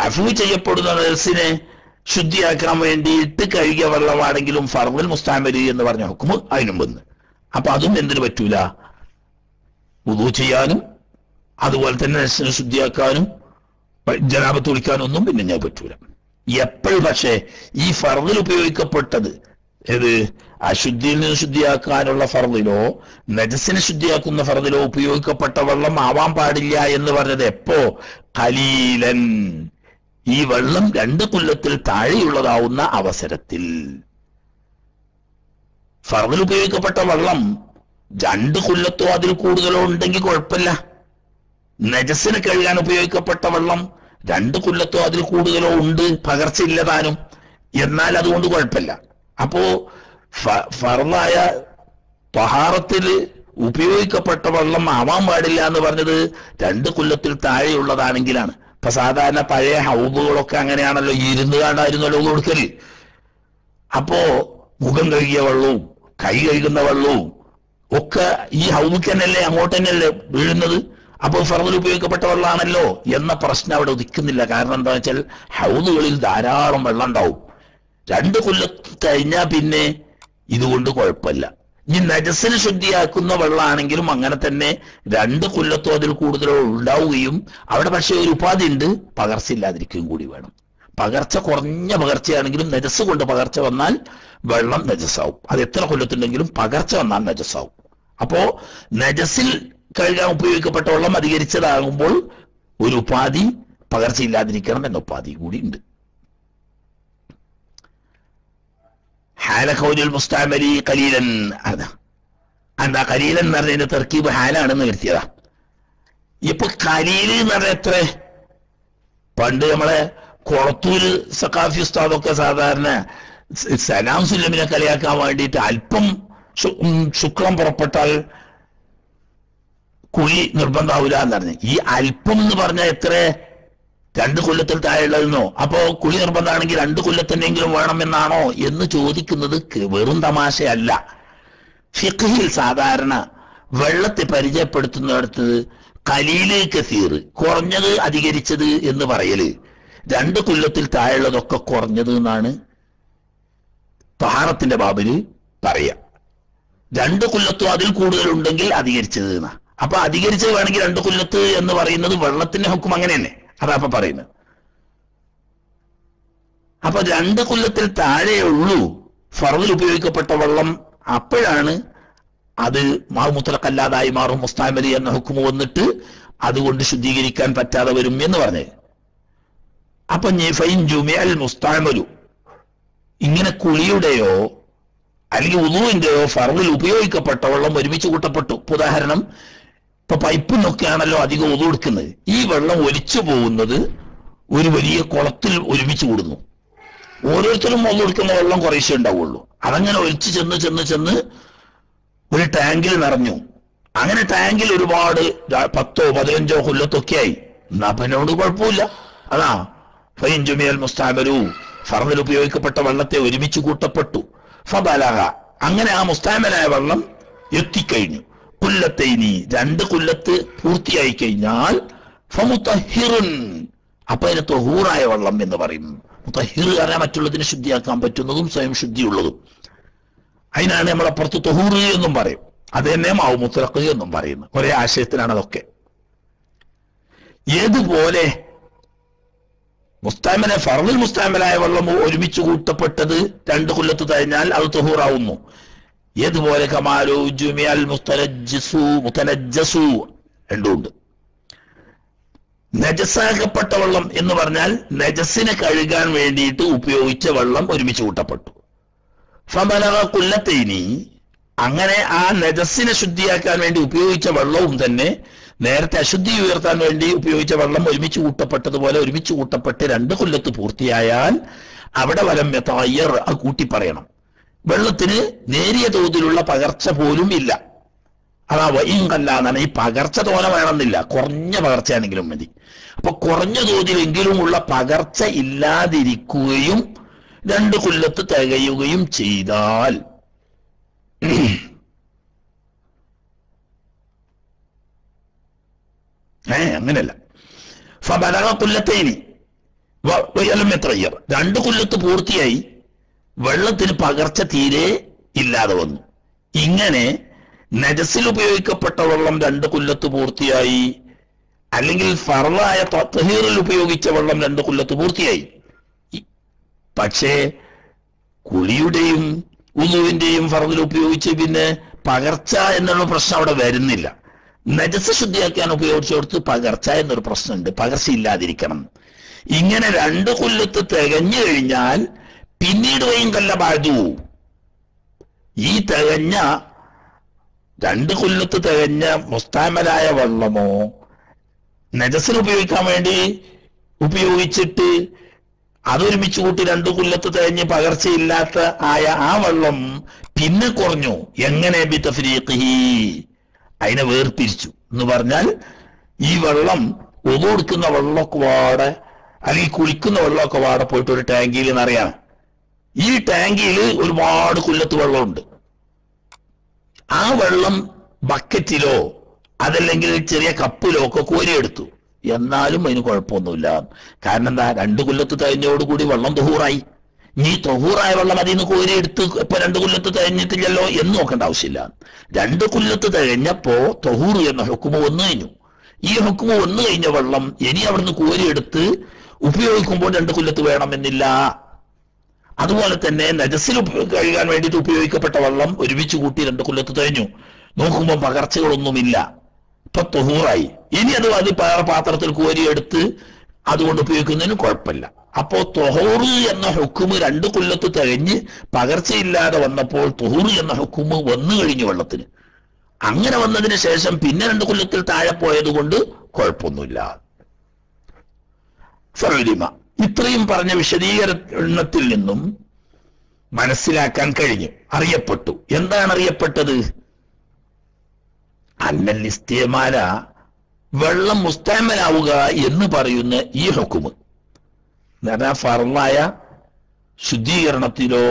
അഫു ചെയ്യപ്പെടുന്ന നജസിനെ ശുദ്ധിയാക്കാൻ വേണ്ടിയിട്ട് കഴുകിയ വെള്ളമാണെങ്കിലും ഫർളുൽ മുസ്തഅമൽ എന്ന് പറഞ്ഞ ഹുക്മ് അതിനും വന്ന്. അപ്പൊ അതും എന്തിനു പറ്റൂല? വുളൂ ചെയ്യാനും അതുപോലെ തന്നെ ശുദ്ധിയാക്കാനും ജനാബത്ത് കുളിക്കാനൊന്നും പിന്നെ ഞാൻ പറ്റൂല. എപ്പോഴും പക്ഷേ ഈ ഫർദിൽ ഉപയോഗിക്കപ്പെട്ടത് ഏത് അശുദ്ധിയിൽ നിന്ന് ശുദ്ധിയാക്കാനുള്ള ഫർദിലോ നജസിനെ ശുദ്ധിയാക്കുന്ന ഫർദിലോ ഉപയോഗിക്കപ്പെട്ട വെള്ളം ആവാൻ പാടില്ല എന്ന് പറഞ്ഞത് എപ്പോ? ഖലീലൻ, ഈ വെള്ളം 2 കൊല്ലത്തിൽ താഴെയുള്ളതാവുന്ന അവസരത്തിൽ. ഫർദിൽ ഉപയോഗിക്കപ്പെട്ട വെള്ളം 2 കൊല്ലത്തോ അതിൽ കൂടുതലോ ഉണ്ടെങ്കിൽ കുഴപ്പമില്ല. നജസിന് കഴുകാൻ ഉപയോഗിക്കപ്പെട്ട വെള്ളം 2 കൊല്ലത്തോ അതിൽ കൂടുതലോ ഉണ്ട്, പകർച്ചയില്ലതാനും, എന്നാൽ അതുകൊണ്ട് കുഴപ്പമില്ല. അപ്പോ ഫർദായ ത്വഹാറത്തിൽ ഉപയോഗിക്കപ്പെട്ട വെള്ളം ആവാൻ പാടില്ല എന്ന് പറഞ്ഞത് 2 കൊല്ലത്തിൽ താഴെയുള്ളതാണെങ്കിലാണ്. ഇപ്പൊ സാധാരണ പഴയ ഹൗബുകളൊക്കെ അങ്ങനെയാണല്ലോ, ഇരുന്ന് കാണായിരുന്നല്ലോ കൊടുക്കല്. അപ്പോ മുഖം കഴുകിയ വെള്ളവും കൈ കഴുകുന്ന വെള്ളവും ഒക്കെ ഈ ഹൗബിക്ക് തന്നെയല്ലേ, അങ്ങോട്ട് തന്നെയല്ലേ വീഴുന്നത്. അപ്പോൾ ഫർദിൽ ഉപയോഗിക്കപ്പെട്ട വെള്ളമാണല്ലോ എന്ന പ്രശ്നം അവിടെ ഉദിക്കുന്നില്ല. കാരണം എന്താ വെച്ചാൽ ഹൗദുകളിൽ ധാരാളം വെള്ളം ഉണ്ടാവും. 2 കൊല്ലം കഴിഞ്ഞാൽ പിന്നെ ഇതുകൊണ്ട് കുഴപ്പമില്ല. ഇനി നജസിന് ശുദ്ധിയാക്കുന്ന വെള്ളമാണെങ്കിലും അങ്ങനെ തന്നെ 2 കൊല്ലത്തോ അതിൽ കൂടുതലോ ഉണ്ടാവുകയും അവിടെ പക്ഷേ ഒരു ഉപാധി ഉണ്ട്, പകർച്ചയില്ലാതിരിക്കുകയും കൂടി വേണം. പകർച്ച കുറഞ്ഞ പകർച്ചയാണെങ്കിലും നജസ് കൊണ്ട് പകർച്ച വന്നാൽ വെള്ളം നജസാവും. അത് എത്ര കൊല്ലത്തുണ്ടെങ്കിലും പകർച്ച വന്നാൽ നജസാവും. അപ്പോ നജസിൽ കഴുകാൻ ഉപയോഗിക്കപ്പെട്ട വെള്ളം അധികരിച്ചതാകുമ്പോൾ ഒരു ഉപാധി പകർച്ചയില്ലാതിരിക്കണം എന്ന ഉപാധി കൂടി ഉണ്ട്. ഹാല ഖൗലുൽ മുസ്തഅമലി ഖലീലൻ, അതാ എന്താ ഖലീലൻ എന്ന് പറഞ്ഞതിന്റെ തർക്കീബ് ഹാലാണെന്ന് വരുത്തിയതാ. ഇപ്പൊ ഖലീല് എന്ന് പറഞ്ഞ എത്ര? പണ്ട് നമ്മളെ കൊളത്തൂര് സഖാഫി ഉസ്താദൊക്കെ സാധാരണ സലാം സുല്ലമിനെ കളിയാക്കാൻ വേണ്ടിയിട്ട് അല്പം ശുക്ലം പുറപ്പെട്ടാൽ കുഴി നിർബന്ധാവൂല എന്ന് പറഞ്ഞു. ഈ അല്പം എന്ന് പറഞ്ഞാൽ എത്ര? 2 കൊല്ലത്തിൽ താഴെയുള്ളതെന്നോ? അപ്പോ കുഴി നിർബന്ധമാണെങ്കിൽ 2 കൊല്ലത്തിനെങ്കിലും വേണമെന്നാണോ എന്ന് ചോദിക്കുന്നത് വെറും തമാശയല്ല. ഫിഖ്ഹിൽ സാധാരണ വെള്ളത്തെ പരിചയപ്പെടുത്തുന്നിടത്ത് ഖലീല് കസീർ, കുറഞ്ഞത് അധികരിച്ചത് എന്ന് പറയല്. 2 കൊല്ലത്തിൽ താഴെയുള്ളതൊക്കെ കുറഞ്ഞത് എന്നാണ് ത്വഹാറത്തിന്റെ ബാബില് പറയാ. 2 കൊല്ലത്തോ അതിൽ കൂടുതലുണ്ടെങ്കിൽ അധികരിച്ചത് എന്നാ. അപ്പൊ അധികരിച്ചത് വേണമെങ്കിൽ 2 കൊല്ലത്ത് എന്ന് പറയുന്നത് വെള്ളത്തിന്റെ ഹുക്കും അങ്ങനെ തന്നെ, അതാ അപ്പൊ പറയുന്നത്. അപ്പൊ 2 കൊല്ലത്തിൽ താഴെയുള്ളൂ ഫർദിൽ ഉപയോഗിക്കപ്പെട്ട വെള്ളം, അപ്പോഴാണ് അത് മുത്തലഖല്ലാതായി മാറും, മുസ്തഅമലി എന്ന ഹുക്കും വന്നിട്ട് അതുകൊണ്ട് ശുദ്ധീകരിക്കാൻ പറ്റാതെ വരും എന്ന് പറഞ്ഞത്. അപ്പൊ ഫൈൻ ജുമിഅൽ മുസ്തഅമലു, ഇങ്ങനെ കുളിയുടെയോ അല്ലെങ്കിൽ ഉളൂവിന്റെയോ ഫർദിൽ ഉപയോഗിക്കപ്പെട്ട വെള്ളം ഒരുമിച്ച് കൂട്ടപ്പെട്ടു. ഉദാഹരണം, ഇപ്പൊ പൈപ്പിൽ നിന്നൊക്കെയാണല്ലോ അധികം ഉളൂ എടുക്കുന്നത്. ഈ വെള്ളം ഒലിച്ചു പോകുന്നത് ഒരു വലിയ കുളത്തിൽ ഒരുമിച്ച് കൂടുന്നു. ഓരോരുത്തരും ഉളൂ എടുക്കുന്ന വെള്ളം കുറേശ്ശേ ഉണ്ടാവുള്ളൂ. അതങ്ങനെ ഒലിച്ച് ചെന്ന് ചെന്ന് ചെന്ന് ഒരു ടാങ്കിൽ നിറഞ്ഞു. അങ്ങനെ ടാങ്കിൽ ഒരുപാട് 10ഓ 15ഓ കൊല്ലത്തൊക്കെ ആയി. എന്നാ പിന്നോട് കുഴപ്പമില്ല. അതാ ഫൈൻ ജുമിഅൽ മുസ്തഅമലു, ഫർദിൽ ഉപയോഗിക്കപ്പെട്ട വെള്ളത്തെ ഒരുമിച്ച് കൂട്ടപ്പെട്ടു. ഫബലഗ, അങ്ങനെ ആ മുസ്തഅമലായ വെള്ളം എത്തിക്കഴിഞ്ഞു. കുല്ലത്തൈനി, 2 കൊല്ലത്ത് പൂർത്തിയായി കഴിഞ്ഞാൽ ഫമുതഹിറുൻ, അപ്പൊ അതിന് ത്വഹൂറായ വെള്ളം എന്ന് പറയും. മുതഹിർ പറഞ്ഞാൽ മറ്റുള്ളതിനെ ശുദ്ധിയാക്കാൻ പറ്റുന്നതും സ്വയം ശുദ്ധിയുള്ളതും. അതിനാണ് നമ്മളപ്പുറത്ത് ത്വഹൂർ എന്നും പറയും. അത് തന്നെ മാവു മുത്തലഖ് എന്നും പറയുന്നു. ഒരേ ആശയത്തിനാണ് അതൊക്കെ. ഏതുപോലെ മുസ്തഅമല ഫർദിൽ മുസ്തഅമലായ വെള്ളം ഒരുമിച്ച് കൂട്ടപ്പെട്ടത് 2 കൊല്ലത്ത് കഴിഞ്ഞാൽ അത് ത്വഹൂറാവുന്നു. ഏതുപോലെ കമാലു ജുമിഅൽ മുതനജ്ജസു രണ്ടുണ്ട്. നജസാക്കപ്പെട്ട വെള്ളം എന്ന് പറഞ്ഞാൽ നജസിനെ കഴുകാൻ വേണ്ടിയിട്ട് ഉപയോഗിച്ച വെള്ളം ഒരുമിച്ച് കൂട്ടപ്പെട്ടു. ഫബലഗ കുല്ലത്തൈനി, അങ്ങനെ ആ നജസിനെ ശുദ്ധിയാക്കാൻ വേണ്ടി ഉപയോഗിച്ച വെള്ളവും തന്നെ നേരത്തെ അശുദ്ധി ഉയർത്താൻ വേണ്ടി ഉപയോഗിച്ച വെള്ളം ഒരുമിച്ച് കൂട്ടപ്പെട്ടതുപോലെ ഒരുമിച്ച് കൂട്ടപ്പെട്ട് 2 കൊല്ലത്ത് പൂർത്തിയായാൽ അവിടെ വലം യതഗയ്യർ, അത് കൂട്ടി പറയണം. വെള്ളത്തിന് നേരിയ തോതിലുള്ള പകർച്ച പോലും ഇല്ല. അതാ വൈകല്ലാന്നാണ്. ഈ പകർച്ച തോനെ വേണമെന്നില്ല, കുറഞ്ഞ പകർച്ചയാണെങ്കിലും മതി. അപ്പൊ കുറഞ്ഞ തോതിലെങ്കിലുമുള്ള പകർച്ച ഇല്ലാതിരിക്കുകയും 2 കൊല്ലത്ത് തികയുകയും ചെയ്താൽ അങ്ങനെയല്ല. ഫബലഗ കുല്ലത്തൈനി വലം യതഗയ്യർ, 2 കൊല്ലത്ത് പൂർത്തിയായി, വെള്ളത്തിന് പകർച്ച തീരെ ഇല്ലാതെ വന്നു. ഇങ്ങനെ നജസിൽ ഉപയോഗിക്കപ്പെട്ട വെള്ളം 2 കുല്ലത്ത് പൂർത്തിയായി, അല്ലെങ്കിൽ ഫർളായ തത്ഹീറിൽ ഉപയോഗിച്ച വെള്ളം 2 കുല്ലത്ത് പൂർത്തിയായി. പക്ഷേ കുളിയുടെയും ഉളുവിന്റെയും ഫർദിൽ ഉപയോഗിച്ച് പിന്നെ പകർച്ച എന്നുള്ള പ്രശ്നം അവിടെ വരുന്നില്ല. നജസ് ശുദ്ധിയാക്കാൻ ഉപയോഗിച്ചെടുത്ത് പകർച്ച എന്നൊരു പ്രശ്നമുണ്ട്, പകർച്ച ഇല്ലാതിരിക്കണം. ഇങ്ങനെ 2 കുല്ലത്ത് തികഞ്ഞു കഴിഞ്ഞാൽ പിന്നീട് വയും കല്ല ബാധു, ഈ തികഞ്ഞ 2 കുല്ലത്ത് തികഞ്ഞ മുസ്താമലായ വെള്ളമോ നജസിന് ഉപയോഗിക്കാൻ വേണ്ടി ഉപയോഗിച്ചിട്ട് അതൊരുമിച്ച് കൂട്ടി 2 കുല്ലത്ത് തികഞ്ഞ് പകർച്ചയില്ലാത്ത ആയ ആ വെള്ളം പിന്നെ കുറഞ്ഞു. എങ്ങനെ? ബിതഫ്രീഖിഹി, അതിനെ വേർതിരിച്ചു എന്ന് പറഞ്ഞാൽ ഈ വെള്ളം ഒതു കൊടുക്കുന്ന വെള്ളമൊക്കെ വാടെ അല്ലെങ്കിൽ കുളിക്കുന്ന വെള്ളമൊക്കെ വാടെ പോയിട്ട് ഒരു ടാങ്കിയിൽ നിറയാണ്. ഈ ടാങ്കിയിൽ ഒരുപാട് കുല്ലത്ത് വെള്ളമുണ്ട്. ആ വെള്ളം ബക്കറ്റിലോ അതല്ലെങ്കിൽ ചെറിയ കപ്പിലോ ഒക്കെ കോരിയെടുത്തു. എന്നാലും അതിന് കുഴപ്പമൊന്നുമില്ല. കാരണം എന്താ? 2 കുല്ലത്ത് തികഞ്ഞോടുകൂടി വെള്ളം തൊഹൂറായി. നീ തൊഹൂറായ വെള്ളം അതിൽ നിന്ന് കോരിയെടുത്ത് ഇപ്പൊ 2 കുല്ലത്ത് തികഞ്ഞിട്ടില്ലല്ലോ എന്ന് നോക്കേണ്ട ആവശ്യമില്ല. 2 കുല്ലത്ത് തികഞ്ഞപ്പോ തൊഹൂർ എന്ന ഹുക്കുമ വന്നു കഴിഞ്ഞു. ഈ ഹുക്കുമ വന്നു കഴിഞ്ഞ വെള്ളം ഇനി അവിടുന്ന് കോരിയെടുത്ത് ഉപയോഗിക്കുമ്പോൾ 2 കുല്ലത്ത് വേണമെന്നില്ല. അതുപോലെ തന്നെ നജസിൽ കഴുകാൻ വേണ്ടിയിട്ട് ഉപയോഗിക്കപ്പെട്ട വെള്ളം ഒരുമിച്ച് കൂട്ടി 2 കുല്ലത്ത് തികഞ്ഞു, നോക്കുമ്പോൾ പകർച്ചകളൊന്നുമില്ല, ഇപ്പൊ തൊഹൂറായി. ഇനി അത് പാത്രത്തിൽ കോരിയെടുത്ത് അതുകൊണ്ട് ഉപയോഗിക്കുന്നതിന് കുഴപ്പമില്ല. അപ്പോ തൊഹൂറ് എന്ന ഹുക്കുമ് 2 കുല്ലത്ത് തികഞ്ഞ് പകർച്ചയില്ലാതെ വന്നപ്പോൾ തൊഹൂറ് എന്ന ഹുക്കുമ് വന്നു കഴിഞ്ഞു വെള്ളത്തിന്. അങ്ങനെ വന്നതിന് ശേഷം പിന്നെ 2 കുല്ലത്തിൽ താഴെ പോയത് കൊണ്ട് കുഴപ്പമൊന്നുമില്ല. ഫഅലിമ, ഇത്രയും പറഞ്ഞ വിശദീകരണത്തിൽ നിന്നും മനസ്സിലാക്കാൻ കഴിഞ്ഞു, അറിയപ്പെട്ടു. എന്താണ് അറിയപ്പെട്ടത്? അന്നൽ ഇസ്തിമാല, വെള്ളം മുസ്തഅമലാവുക എന്ന് പറയുന്ന ഈ ഹുക്കുമ് എന്ന് പറഞ്ഞാൽ ഫർളായ ശുദ്ധീകരണത്തിലോ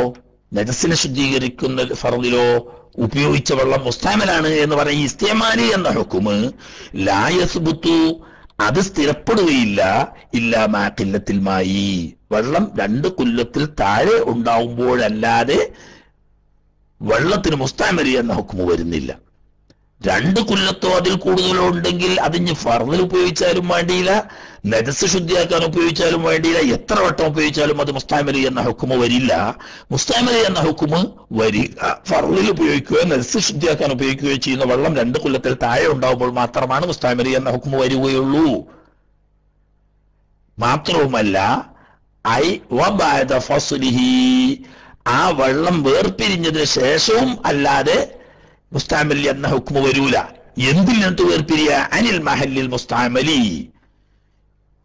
നജസിനെ ശുദ്ധീകരിക്കുന്ന ഫർദിലോ ഉപയോഗിച്ച വെള്ളം മുസ്തഅമലാണ് എന്ന് പറയുന്ന ഇസ്തിമാലി എന്ന ഹുക്കുമ് ലാ യസ്ബുതു, അത് സ്ഥിരപ്പെടുകയില്ല, ഇല്ലാ മാ ഖില്ലത്തിൽ മായി, വെള്ളം 2 കുല്ലത്തിൽ താഴെ ഉണ്ടാവുമ്പോഴല്ലാതെ വെള്ളത്തിന് മുസ്തഅമലി എന്ന ഹുക്കുമ് വരുന്നില്ല. 2 കുല്ലത്തോ അതിൽ കൂടുതലോ ഉണ്ടെങ്കിൽ അതിന് ഫർദിൽ ഉപയോഗിച്ചാലും വേണ്ടിയില്ല, നജസ് ശുദ്ധിയാക്കാൻ ഉപയോഗിച്ചാലും വേണ്ടിയില്ല, എത്ര വട്ടം ഉപയോഗിച്ചാലും അത് മുസ്തഅമലി എന്ന ഹുക്കുമ് വരില്ല. മുസ്തഅമലി എന്ന ഹുക്കുമ് വരിക ഫർദിൽ ഉപയോഗിക്കുകയോ നജസ് ശുദ്ധിയാക്കാൻ ഉപയോഗിക്കുകയോ ചെയ്യുന്ന വെള്ളം 2 കുല്ലത്തിൽ താഴെ ഉണ്ടാവുമ്പോൾ മാത്രമാണ് മുസ്തഅമലി എന്ന ഹുക്കുമ് വരികയുള്ളൂ. മാത്രവുമല്ല ഐ വബഅദ ഫസ്ലിഹി, ആ വെള്ളം വേർപിരിഞ്ഞതിന് ശേഷവും അല്ലാതെ മുസ്തഅമലി എന്ന ഹുക്മ വരൂല. എന്തിൽ നിന്നിട്ട് വേർപിരിയ? അനിൽ മഹല്ലിൽ മുസ്തഅമലി,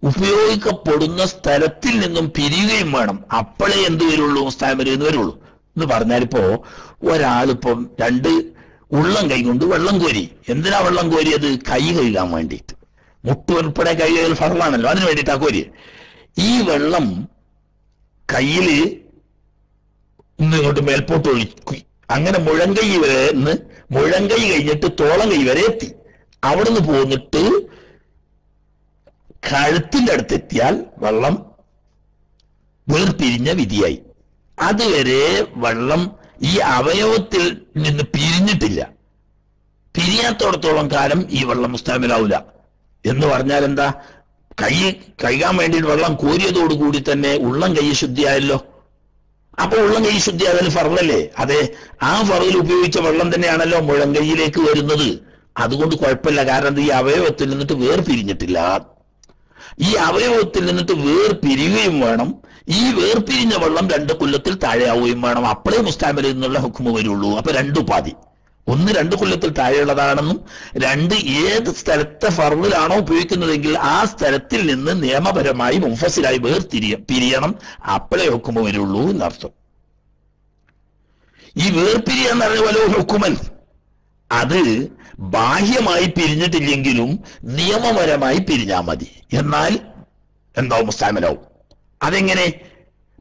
ഉപയോഗിക്കപ്പെടുന്ന സ്ഥലത്തിൽ നിന്നും പിരിയുകയും വേണം. അപ്പോഴേ എന്ത് വരുള്ളൂ? മുസ്തഅമലി എന്ന് വരുള്ളൂ. എന്ന് പറഞ്ഞാലിപ്പോ ഒരാളിപ്പം 2 ഉള്ളം കൈ കൊണ്ട് വെള്ളം കോരി. എന്തിനാ വെള്ളം കോരിയത്? കൈ കഴുകാൻ വേണ്ടിയിട്ട്. മുട്ട് ഉൾപ്പെടെ കൈ കഴുകൽ ഫർളാണല്ലോ, അതിന് വേണ്ടിയിട്ടാ കോരിയത്. ഈ വെള്ളം കയ്യില് ഇങ്ങോട്ട് മേൽപോട്ട് ഒഴുക്കി, അങ്ങനെ മുഴങ്കൈ വരെ മുഴങ്കൈ കഴിഞ്ഞിട്ട് തോളം കൈ വരെ എത്തി. അവിടുന്ന് പോന്നിട്ട് കഴുത്തിന്റെ അടുത്തെത്തിയാൽ വെള്ളം വേർപിരിഞ്ഞ വിധിയായി. അതുവരെ വെള്ളം ഈ അവയവത്തിൽ നിന്ന് പിരിഞ്ഞിട്ടില്ല. പിരിയാത്തോടത്തോളം കാലം ഈ വെള്ളം മുസ്തഅമലാവൂല. എന്ന് പറഞ്ഞാൽ എന്താ? കൈ കഴുകാൻ വേണ്ടിയിട്ട് വെള്ളം കോരിയതോടുകൂടി തന്നെ ഉള്ളം കൈ ശുദ്ധിയായല്ലോ. അപ്പൊ ഉള്ളം കൈ ശുദ്ധിയായാലും ഫർളല്ലേ? അതെ, ആ ഫർളിൽ ഉപയോഗിച്ച വെള്ളം തന്നെയാണല്ലോ മുഴങ്കൈയിലേക്ക് വരുന്നത്. അതുകൊണ്ട് കുഴപ്പമില്ല. കാരണം ഈ അവയവത്തിൽ നിന്നിട്ട് വേർപിരിഞ്ഞിട്ടില്ല. ഈ അവയവത്തിൽ നിന്നിട്ട് വേർപിരിയുകയും വേണം. ഈ വേർപിരിഞ്ഞ വെള്ളം 2 കുല്ലത്തിൽ താഴെയാവുകയും വേണം. അപ്പോഴേ മുസ്തഅമലി എന്നുള്ള ഹുക്മ വരുള്ളൂ. അപ്പൊ 2 ഉപാധി: 1 2 കുല്ലത്തിൽ താഴെയുള്ളതാണെന്നും 2 ഏത് സ്ഥലത്തെ ഫർളിലാണോ ഉപയോഗിക്കുന്നതെങ്കിൽ ആ സ്ഥലത്തിൽ നിന്ന് നിയമപരമായി മുൻഫസിലായി പിരിയണം. അപ്പോഴേ ഹുക്മ വരുള്ളൂ എന്നർത്ഥം. ഈ വേർപിരിയ എന്ന് പറഞ്ഞ പോലെ ഹുക്കുമൻ, അത് ബാഹ്യമായി പിരിഞ്ഞിട്ടില്ലെങ്കിലും നിയമപരമായി പിരിഞ്ഞാൽ മതി. എന്നാൽ എന്താവും? മുസ്തഅമലാവും. അതെങ്ങനെ?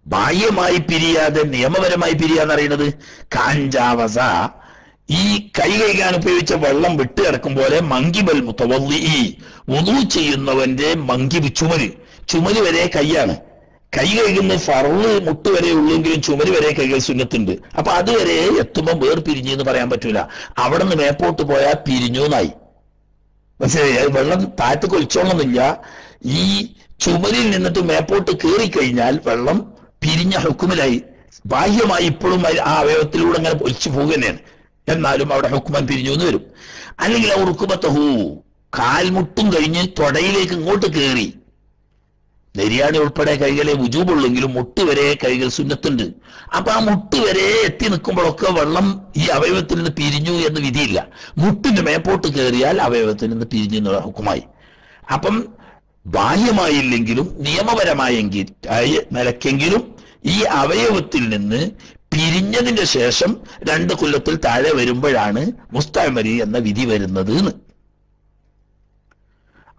ബാഹ്യമായി പിരിയാതെ നിയമപരമായി പിരിയാന്ന് പറയുന്നത് കാഞ്ചാവസ, ഈ കൈ കഴുകാൻ ഉപയോഗിച്ച വെള്ളം വിട്ട് കിടക്കും പോലെ മങ്കിബൽ മുതവല്ലി, വുളു ചെയ്യുന്നവന്റെ മങ്കിബ് ചുമല് വരെ കൈയാണ്. കൈ കഴുകുന്ന ഫർള് മുട്ട് വരെ ഉള്ളെങ്കിലും ചുമര് വരെ കൈകൾ സുന്നത്തുണ്ട്. അപ്പൊ അതുവരെ എത്തുമ്പോൾ വേർപിരിഞ്ഞു എന്ന് പറയാൻ പറ്റൂല. അവിടെ നിന്ന് മേപ്പോട്ട് പോയാൽ പിരിഞ്ഞു എന്നായി. മനസ്സിലായി? വെള്ളം താഴത്ത് കൊലിച്ചോളന്നില്ല. ഈ ചുമരിൽ നിന്നിട്ട് മേപ്പോട്ട് കയറിക്കഴിഞ്ഞാൽ വെള്ളം പിരിഞ്ഞ ഹുക്കുമിലായി. ബാഹ്യമായി ഇപ്പോഴും ആ അവയവത്തിലൂടെ അങ്ങനെ ഒലിച്ചു പോകുകയാണ്. എന്നാലും അവിടെ ഹുക്കുമൻ പിരിഞ്ഞു എന്ന് വരും. അല്ലെങ്കിൽ ആ റുക്കുബത്തഹു, കാൽമുട്ടും കഴിഞ്ഞ് തൊടയിലേക്ക് ഇങ്ങോട്ട് കയറി. നെരിയാണി ഉൾപ്പെടെ കൈകളെ വുജൂബുള്ളെങ്കിലും മുട്ട് വരെ കൈകൾ സുന്നത്തുണ്ട്. അപ്പൊ ആ മുട്ട് വരെ എത്തി നിൽക്കുമ്പോഴൊക്കെ വെള്ളം ഈ അവയവത്തിൽ നിന്ന് പിരിഞ്ഞു എന്ന് വിധിയില്ല. മുട്ടിന്റെ മേപ്പോട്ട് കയറിയാൽ അവയവത്തിൽ നിന്ന് പിരിഞ്ഞു എന്നുള്ള ഹുക്കുമായി. അപ്പം ബാഹ്യമായില്ലെങ്കിലും നിയമപരമായെങ്കിൽ നിലക്കെങ്കിലും ഈ അവയവത്തിൽ നിന്ന് പിരിഞ്ഞതിന്റെ ശേഷം 2 കൊല്ലത്തിൽ താഴെ വരുമ്പോഴാണ് മുസ്തഅമരി എന്ന വിധി വരുന്നത്.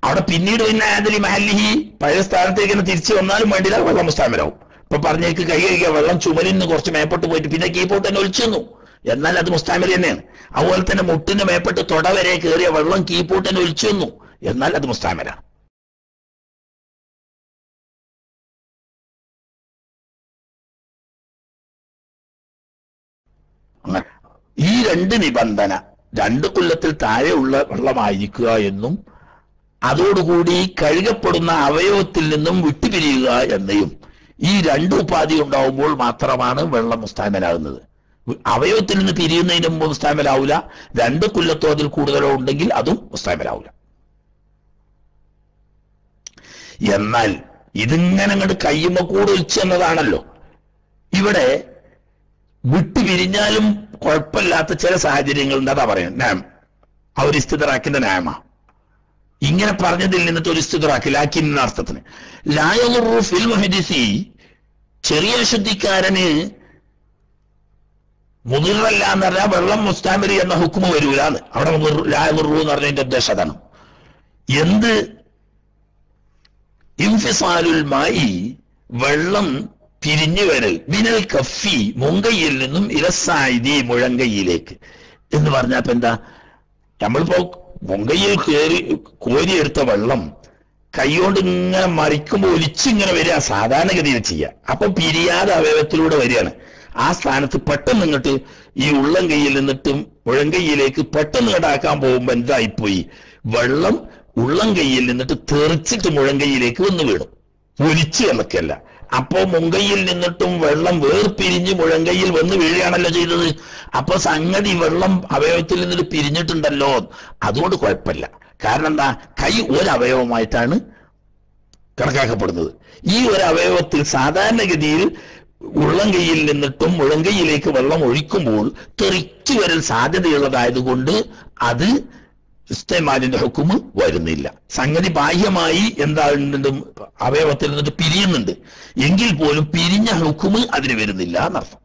അവിടെ പിന്നീട് പിന്നെ ആദലി മഹല്ലിഹി, പഴയ സ്ഥാനത്തേക്ക് തന്നെ തിരിച്ചു വന്നാലും വേണ്ടില്ല, വെള്ളം മുസ്തഅമരാവും. ഇപ്പൊ പറഞ്ഞേക്ക് കൈ കഴിക്കുക, വെള്ളം ചുമലിൽ നിന്ന് കുറച്ച് മേപ്പോട്ട് പോയിട്ട് പിന്നെ കീപ്പോട്ട് തന്നെ ഒലിച്ചു വന്നു, എന്നാൽ അത് മുസ്തഅമരി തന്നെയാണ്. അതുപോലെ തന്നെ മുട്ടിന്റെ മേപ്പെട്ട് തൊട വരെ കയറിയ വെള്ളം കീപ്പോട്ട് തന്നെ ഒലിച്ചു വന്നു, എന്നാൽ അത് മുസ്തഅമരാണ്. ഈ 2 നിബന്ധന, 2 കൊല്ലത്തിൽ താഴെയുള്ള വെള്ളമായിരിക്കുക എന്നും അതോടുകൂടി കഴുകപ്പെടുന്ന അവയവത്തിൽ നിന്നും വിട്ടുപിരിയുക എന്നയും, ഈ 2 ഉപാധി ഉണ്ടാവുമ്പോൾ മാത്രമാണ് വെള്ളം മുസ്തഅമലാകുന്നത്. അവയവത്തിൽ നിന്ന് പിരിയുന്നതിന് മുമ്പ് മുസ്തഅമലാവൂല. 2 കൊല്ലത്തോ അതിൽ കൂടുതലോ ഉണ്ടെങ്കിൽ അതും മുസ്തഅമലാവൂല. എന്നാൽ ഇതിങ്ങനെ അങ്ങോട്ട് കയ്യുമ്പോ കൂടെ ഒലിച്ചു എന്നതാണല്ലോ. ഇവിടെ വിട്ടുപിരിഞ്ഞാലും കുഴപ്പമില്ലാത്ത ചില സാഹചര്യങ്ങളുണ്ട്. അതാ പറയുന്നത് നാം ആ ഒരു ഇസ്തിദ്റാക്കിന്റെ നാമ. ഇങ്ങനെ പറഞ്ഞതിൽ നിന്നിട്ട് ഒരു ഇസ്തിദ്റാക്ക് ലാക്കിൻ അർത്ഥത്തിന് ലാ യദുറു ഫിൽ മുഹദിസി, ചെറിയ ശുദ്ധിക്കാരന് മുദിറല്ല എന്ന് പറഞ്ഞാൽ വെള്ളം മുസ്തഅമരി എന്ന ഹുക്കുമ് വരൂലാന്ന്. അവിടെ ലാ യദുറു എന്ന് പറഞ്ഞതിന്റെ ഉദ്ദേശം അതാണ്. എന്ത്? ഇൻഫിസാലുൽ മായി, വെള്ളം പിരിഞ്ഞു വരൽ, മിനൽ കഫി, മുങ്കയിൽ നിന്നും ഇലസായിദി, മുഴങ്കയിലേക്ക് എന്ന് പറഞ്ഞാൽ ഇപ്പൊ എന്താ? നമ്മളിപ്പോ മുങ്കയിൽ കോരിയെടുത്ത വെള്ളം കൈകൊണ്ട് ഇങ്ങനെ മറിക്കുമ്പോൾ ഒലിച്ചിങ്ങനെ വരിക സാധാരണഗതിയിൽ ചെയ്യുക. അപ്പൊ പിരിയാതെ അവയവത്തിലൂടെ വരികയാണ്. ആ സ്ഥാനത്ത് പെട്ടെന്ന് ഇങ്ങോട്ട് ഈ ഉള്ളം കൈയിൽ നിന്നിട്ടും മുഴങ്കയിലേക്ക് പെട്ടെന്ന് ഇങ്ങോട്ടാക്കാൻ പോകുമ്പോ എന്തായിപ്പോയി? വെള്ളം ഉള്ളം കൈയിൽ നിന്നിട്ട് തെറിച്ചിട്ട് മുഴങ്കയിലേക്ക് വന്ന് വീണു, ഒലിച്ച് എന്നൊക്കെയല്ല. അപ്പോ മുങ്കയിൽ നിന്നിട്ടും വെള്ളം വേർപിരിഞ്ഞ് മുഴങ്കയിൽ വന്ന് വീഴുകയാണല്ലോ ചെയ്തത്. അപ്പൊ സംഗതി വെള്ളം അവയവത്തിൽ നിന്നിട്ട് പിരിഞ്ഞിട്ടുണ്ടല്ലോ, അതുകൊണ്ട് കുഴപ്പമില്ല. കാരണം എന്താ? കൈ ഒരവയവമായിട്ടാണ് കണക്കാക്കപ്പെടുന്നത്. ഈ ഒരു അവയവത്തിൽ സാധാരണഗതിയിൽ ഉള്ളം കൈയിൽ നിന്നിട്ടും മുഴങ്കയിലേക്ക് വെള്ളം ഒഴിക്കുമ്പോൾ തെറിച്ചു വരൽ സാധ്യതയുള്ളതായതുകൊണ്ട് അത് ഇസ്തിമാലിന്റെ ഹുക്കുമ് വരുന്നില്ല. സംഗതി ബാഹ്യമായി എന്താ അവയവത്തിൽ നിന്നിട്ട് പിരിയുന്നുണ്ട് എങ്കിൽ പോലും പിരിഞ്ഞ ഹുക്കുമ് അതിന് വരുന്നില്ല എന്നർത്ഥം.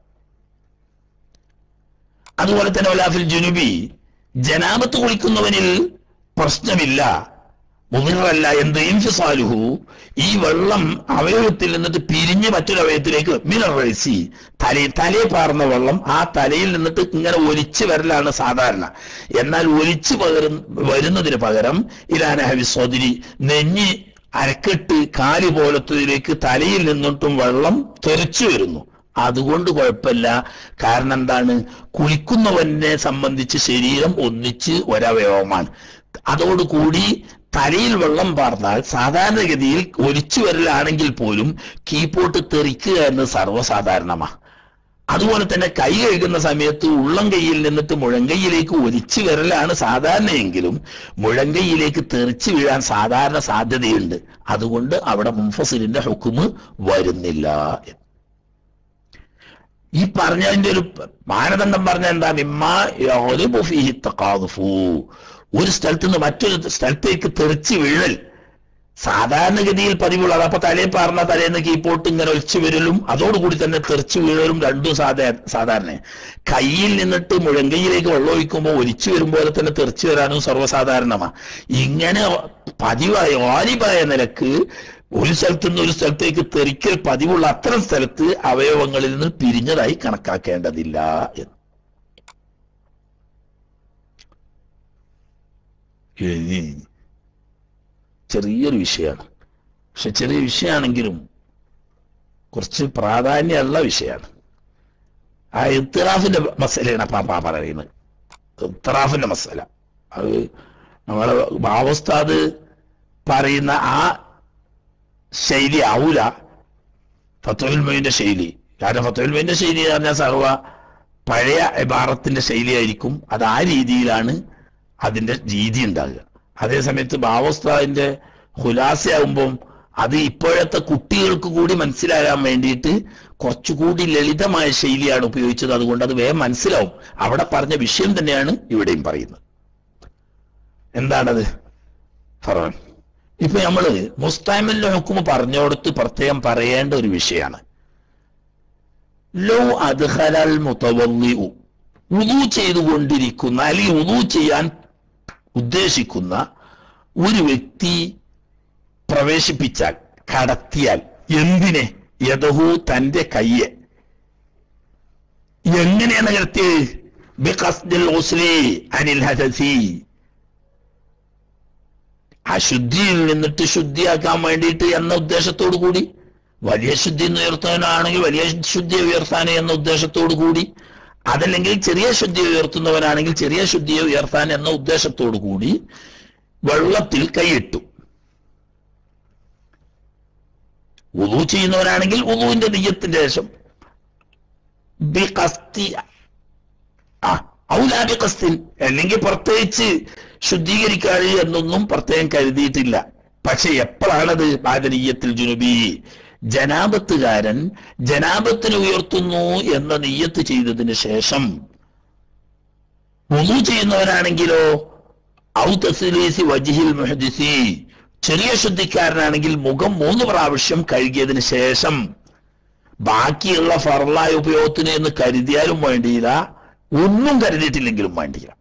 അതുപോലെ തന്നെ വലാഫിൽ ജുനുബി, ജനാബത്ത് കുളിക്കുന്നവനിൽ പ്രശ്നമില്ല, മുദിറല്ല. എന്ത്? ഇൻഫിസാലുഹു, ഈ വെള്ളം അവയവത്തിൽ നിന്നിട്ട് പിരിഞ്ഞ് മറ്റൊരു അവയവത്തിലേക്ക്, മിനർ റൈസി, തലയെ പാർന്ന വെള്ളം ആ തലയിൽ നിന്നിട്ട് ഇങ്ങനെ ഒലിച്ചു വരലാണ് സാധാരണ. എന്നാൽ ഒലിച്ചു വരുന്നതിന് പകരം ഇലാനഹവി സ്വദിരി, നെഞ്ഞി അരക്കെട്ട് കാല് പോലത്തതിലേക്ക് തലയിൽ നിന്നിട്ടും വെള്ളം തെറിച്ചു വരുന്നു. അതുകൊണ്ട് കുഴപ്പമില്ല. കാരണം എന്താണ്? കുളിക്കുന്നവനെ സംബന്ധിച്ച് ശരീരം ഒന്നിച്ച് ഒരവയവമാണ്. അതോടുകൂടി തലയിൽ വെള്ളം പാർന്നാൽ സാധാരണഗതിയിൽ ഒലിച്ചു വരലാണെങ്കിൽ പോലും കീപ്പോട്ട് തെറിക്കുക എന്ന് സർവ്വസാധാരണമാണ്. അതുപോലെ തന്നെ കൈ കഴുകുന്ന സമയത്ത് ഉള്ളം കൈയിൽ നിന്നിട്ട് മുഴങ്കയിലേക്ക് ഒലിച്ചു വരലാണ് സാധാരണയെങ്കിലും മുഴങ്കയിലേക്ക് തെറിച്ചു വീഴാൻ സാധാരണ സാധ്യതയുണ്ട്. അതുകൊണ്ട് അവിടെ മുൻഫസിലിന്റെ ഹുക്കുമ് വരുന്നില്ല. ഈ പറഞ്ഞതിന്റെ ഒരു മാനദണ്ഡം പറഞ്ഞ എന്താ? മിമ്മാ യഗ്ലിബു ഫീഹി തഖാദുഫു, ഒരു സ്ഥലത്ത് നിന്ന് മറ്റൊരു സ്ഥലത്തേക്ക് തെറിച്ച് വീഴൽ സാധാരണഗതിയിൽ പതിവുള്ളത്. അപ്പൊ തലയിൽ പാർന്ന തലേന്ന് കീപ്പോട്ട് ഇങ്ങനെ ഒലിച്ചു വരലും അതോടുകൂടി തന്നെ തെറിച്ചു വീഴലും രണ്ടും സാധാരണ. കയ്യിൽ നിന്നിട്ട് മുഴങ്കയിലേക്ക് വെള്ളം ഒഴിക്കുമ്പോൾ ഒലിച്ചു വരുമ്പോൾ തന്നെ തെറിച്ചു വരാനും സർവ്വസാധാരണമാണ്. ഇങ്ങനെ പതിവായ വാലിബായ നിലക്ക് ഒരു സ്ഥലത്തു നിന്ന് ഒരു സ്ഥലത്തേക്ക് തെറിക്കൽ പതിവുള്ള അത്തരം സ്ഥലത്ത് അവയവങ്ങളിൽ നിന്ന് പിരിഞ്ഞതായി കണക്കാക്കേണ്ടതില്ല എന്ന്. ചെറിയൊരു വിഷയമാണ്. പക്ഷെ ചെറിയ വിഷയമാണെങ്കിലും കുറച്ച് പ്രാധാന്യമുള്ള വിഷയമാണ്. ആ ഇത്തിറാഫിന്റെ മസലയാണ് പാപ്പ പറയുന്നത്. ഇത്തിറാഫിന്റെ മസല അത് നമ്മളെ ബാവസ്ഥാദ് പറയുന്ന ആ ശൈലി ആവൂല ഫത്ഹുൽ മുഈന്റെ ശൈലി. കാരണം ഫത്ഹുൽ മുഈന്റെ ശൈലി എന്ന് പറഞ്ഞാൽ സർവ പഴയ ഇബാറത്തിന്റെ ശൈലിയായിരിക്കും. അത് ആ രീതിയിലാണ് അതിന്റെ രീതി ഉണ്ടാകുക. അതേസമയത്ത് ബാവസ്ഥാദിന്റെ ഖുലാസയാകുമ്പം അത് ഇപ്പോഴത്തെ കുട്ടികൾക്ക് കൂടി മനസ്സിലാകാൻ വേണ്ടിയിട്ട് കുറച്ചുകൂടി ലളിതമായ ശൈലിയാണ് ഉപയോഗിച്ചത്. അതുകൊണ്ട് അത് വേഗം മനസ്സിലാവും. അവിടെ പറഞ്ഞ വിഷയം തന്നെയാണ് ഇവിടെയും പറയുന്നത്. എന്താണത് ഫറോൻ? ഇപ്പൊ നമ്മള് മുസ്തഅമിലിന്റെ ഹുക്മ് പറഞ്ഞോടത്ത് പ്രത്യേകം പറയേണ്ട ഒരു വിഷയമാണ്. ലോ അദ്ഖലൽ മുതവല്ലിഉ, വുളു ചെയ്തുകൊണ്ടിരിക്കുന്ന അല്ലെങ്കിൽ വുളു ചെയ്യാൻ ഉദ്ദേശിക്കുന്ന ഒരു വ്യക്തി പ്രവേശിപ്പിച്ചാൽ, കടത്തിയാൽ, എന്തിനെ? യദഹു, തന്റെ കയ്യെ. എങ്ങനെയാണ് കടത്തിയത്? ബിഖസ്ദിൽ ഗുസ്ലി അനിൽ ഹദസി, അശുദ്ധിയിൽ നിന്നിട്ട് ശുദ്ധിയാക്കാൻ വേണ്ടിയിട്ട് എന്ന ഉദ്ദേശത്തോടു കൂടി, വലിയ ശുദ്ധി ഉയർത്താനാണെങ്കിൽ വലിയ ശുദ്ധി ഉയർത്താൻ എന്ന ഉദ്ദേശത്തോടു കൂടി, അതല്ലെങ്കിൽ ചെറിയ ശുദ്ധി ഉയർത്തുന്നവനാണെങ്കിൽ ചെറിയ ശുദ്ധിയെ ഉയർത്താൻ എന്ന ഉദ്ദേശത്തോടു കൂടി വെള്ളത്തിൽ കൈയിട്ടു. വുളു ചെയ്യുന്നവരാണെങ്കിൽ വുളുവിന്റെ നിയ്യത്തിന്റെ ശേഷം ഔലാബിഖസ്തിൻ, അല്ലെങ്കിൽ പ്രത്യേകിച്ച് ശുദ്ധീകരിക്കാതെ എന്നൊന്നും പ്രത്യേകം കരുതിയിട്ടില്ല. പക്ഷെ എപ്പോഴാണത്? ബാദനിയ്യത്തിൽ ജുനുബി, ജനാബത്തുകാരൻ ജനാബത്തിന് ഉയർത്തുന്നു എന്ന നിയ്യത്ത് ചെയ്തതിന് ശേഷം. വുളു ചെയ്യുന്നവരാണെങ്കിലോ ഔ തസ്ലീസി വജ്ഹിൽ മുഹ്ദിസി, ചെറിയ ശുദ്ധിക്കാരനാണെങ്കിൽ മുഖം 3 പ്രാവശ്യം കഴുകിയതിന് ശേഷം. ബാക്കിയുള്ള ഫർളായ ഉപയോഗത്തിന് എന്ന് കരുതിയാലും വേണ്ടിയില്ല, ഒന്നും കരുതിയിട്ടില്ലെങ്കിലും വേണ്ടിയില്ല.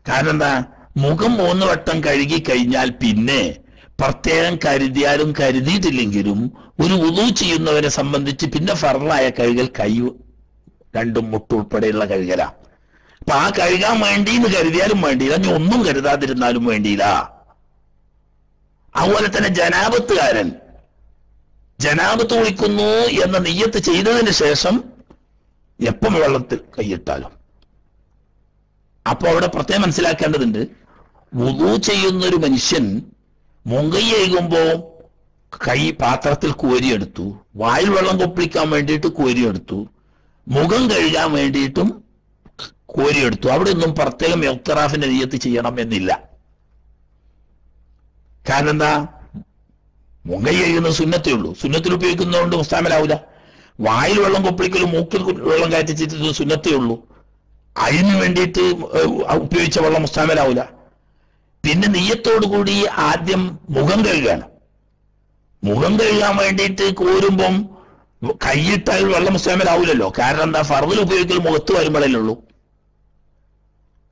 കാരണം എന്താ? മുഖം 3 വട്ടം കഴുകി കഴിഞ്ഞാൽ പിന്നെ പ്രത്യേകം കരുതിയാലും കരുതിയിട്ടില്ലെങ്കിലും ഒരു വുളു ചെയ്യുന്നവരെ സംബന്ധിച്ച് പിന്നെ ഫർളായ കഴുകൽ കൈ 2 മുട്ടുൾപ്പെടെയുള്ള കഴുകല. അപ്പൊ ആ കഴുകാൻ വേണ്ടി എന്ന് കരുതിയാലും വേണ്ടിയില്ല, ഇനി ഒന്നും കരുതാതിരുന്നാലും വേണ്ടിയില്ല. അതുപോലെ തന്നെ ജനാബത്തുകാരൻ ജനാബത്ത് കുളിക്കുന്നു എന്ന നിയ്യത്ത് ചെയ്തതിന് ശേഷം എപ്പം വെള്ളത്തിൽ കൈയിട്ടാലും. അപ്പൊ അവിടെ പ്രത്യേകം മനസ്സിലാക്കേണ്ടതുണ്ട്, വുളു ചെയ്യുന്നൊരു മനുഷ്യൻ മുങ്കൈ കഴുകുമ്പോ കൈ പാത്രത്തിൽ കോരിയെടുത്തു, വായിൽ വെള്ളം കൊപ്പിളിക്കാൻ വേണ്ടിയിട്ട് കോരിയെടുത്തു, മുഖം കഴുകാൻ വേണ്ടിയിട്ടും കോരിയെടുത്തു. അവിടെ ഒന്നും പ്രത്യേകം ഇഖ്തിറാഫിന്റെ നിയ്യത്ത് ചെയ്യണം എന്നില്ല. കാരണം എന്താ? മുങ്കൈ കഴുകുന്നത് സുന്നത്തേ ഉള്ളൂ. സുന്നത്തിൽ ഉപയോഗിക്കുന്നതുകൊണ്ട് മുസ്തഅമലാവൂല. വായിൽ വെള്ളം കൊപ്പിളിക്കലും മൂക്കിൽ വെള്ളം കയറ്റിച്ചിട്ട് സുന്നത്തേ ഉള്ളൂ. അതിന് വേണ്ടിയിട്ട് ഉപയോഗിച്ച വെള്ളം മുസ്തഅമലാവൂല. പിന്നെ നിയ്യത്തോടു കൂടി ആദ്യം മുഖം കഴുകാണ്. മുഖം കഴുകാൻ വേണ്ടിയിട്ട് കോരുമ്പം കൈയിട്ടാൽ വെള്ളം മുസ്തഅമലാവൂലല്ലോ. കാരണം എന്താ? ഫർദിൽ ഉപയോഗിക്കൽ മുഖത്ത് വരുമ്പോഴല്ലേ ഉള്ളൂ.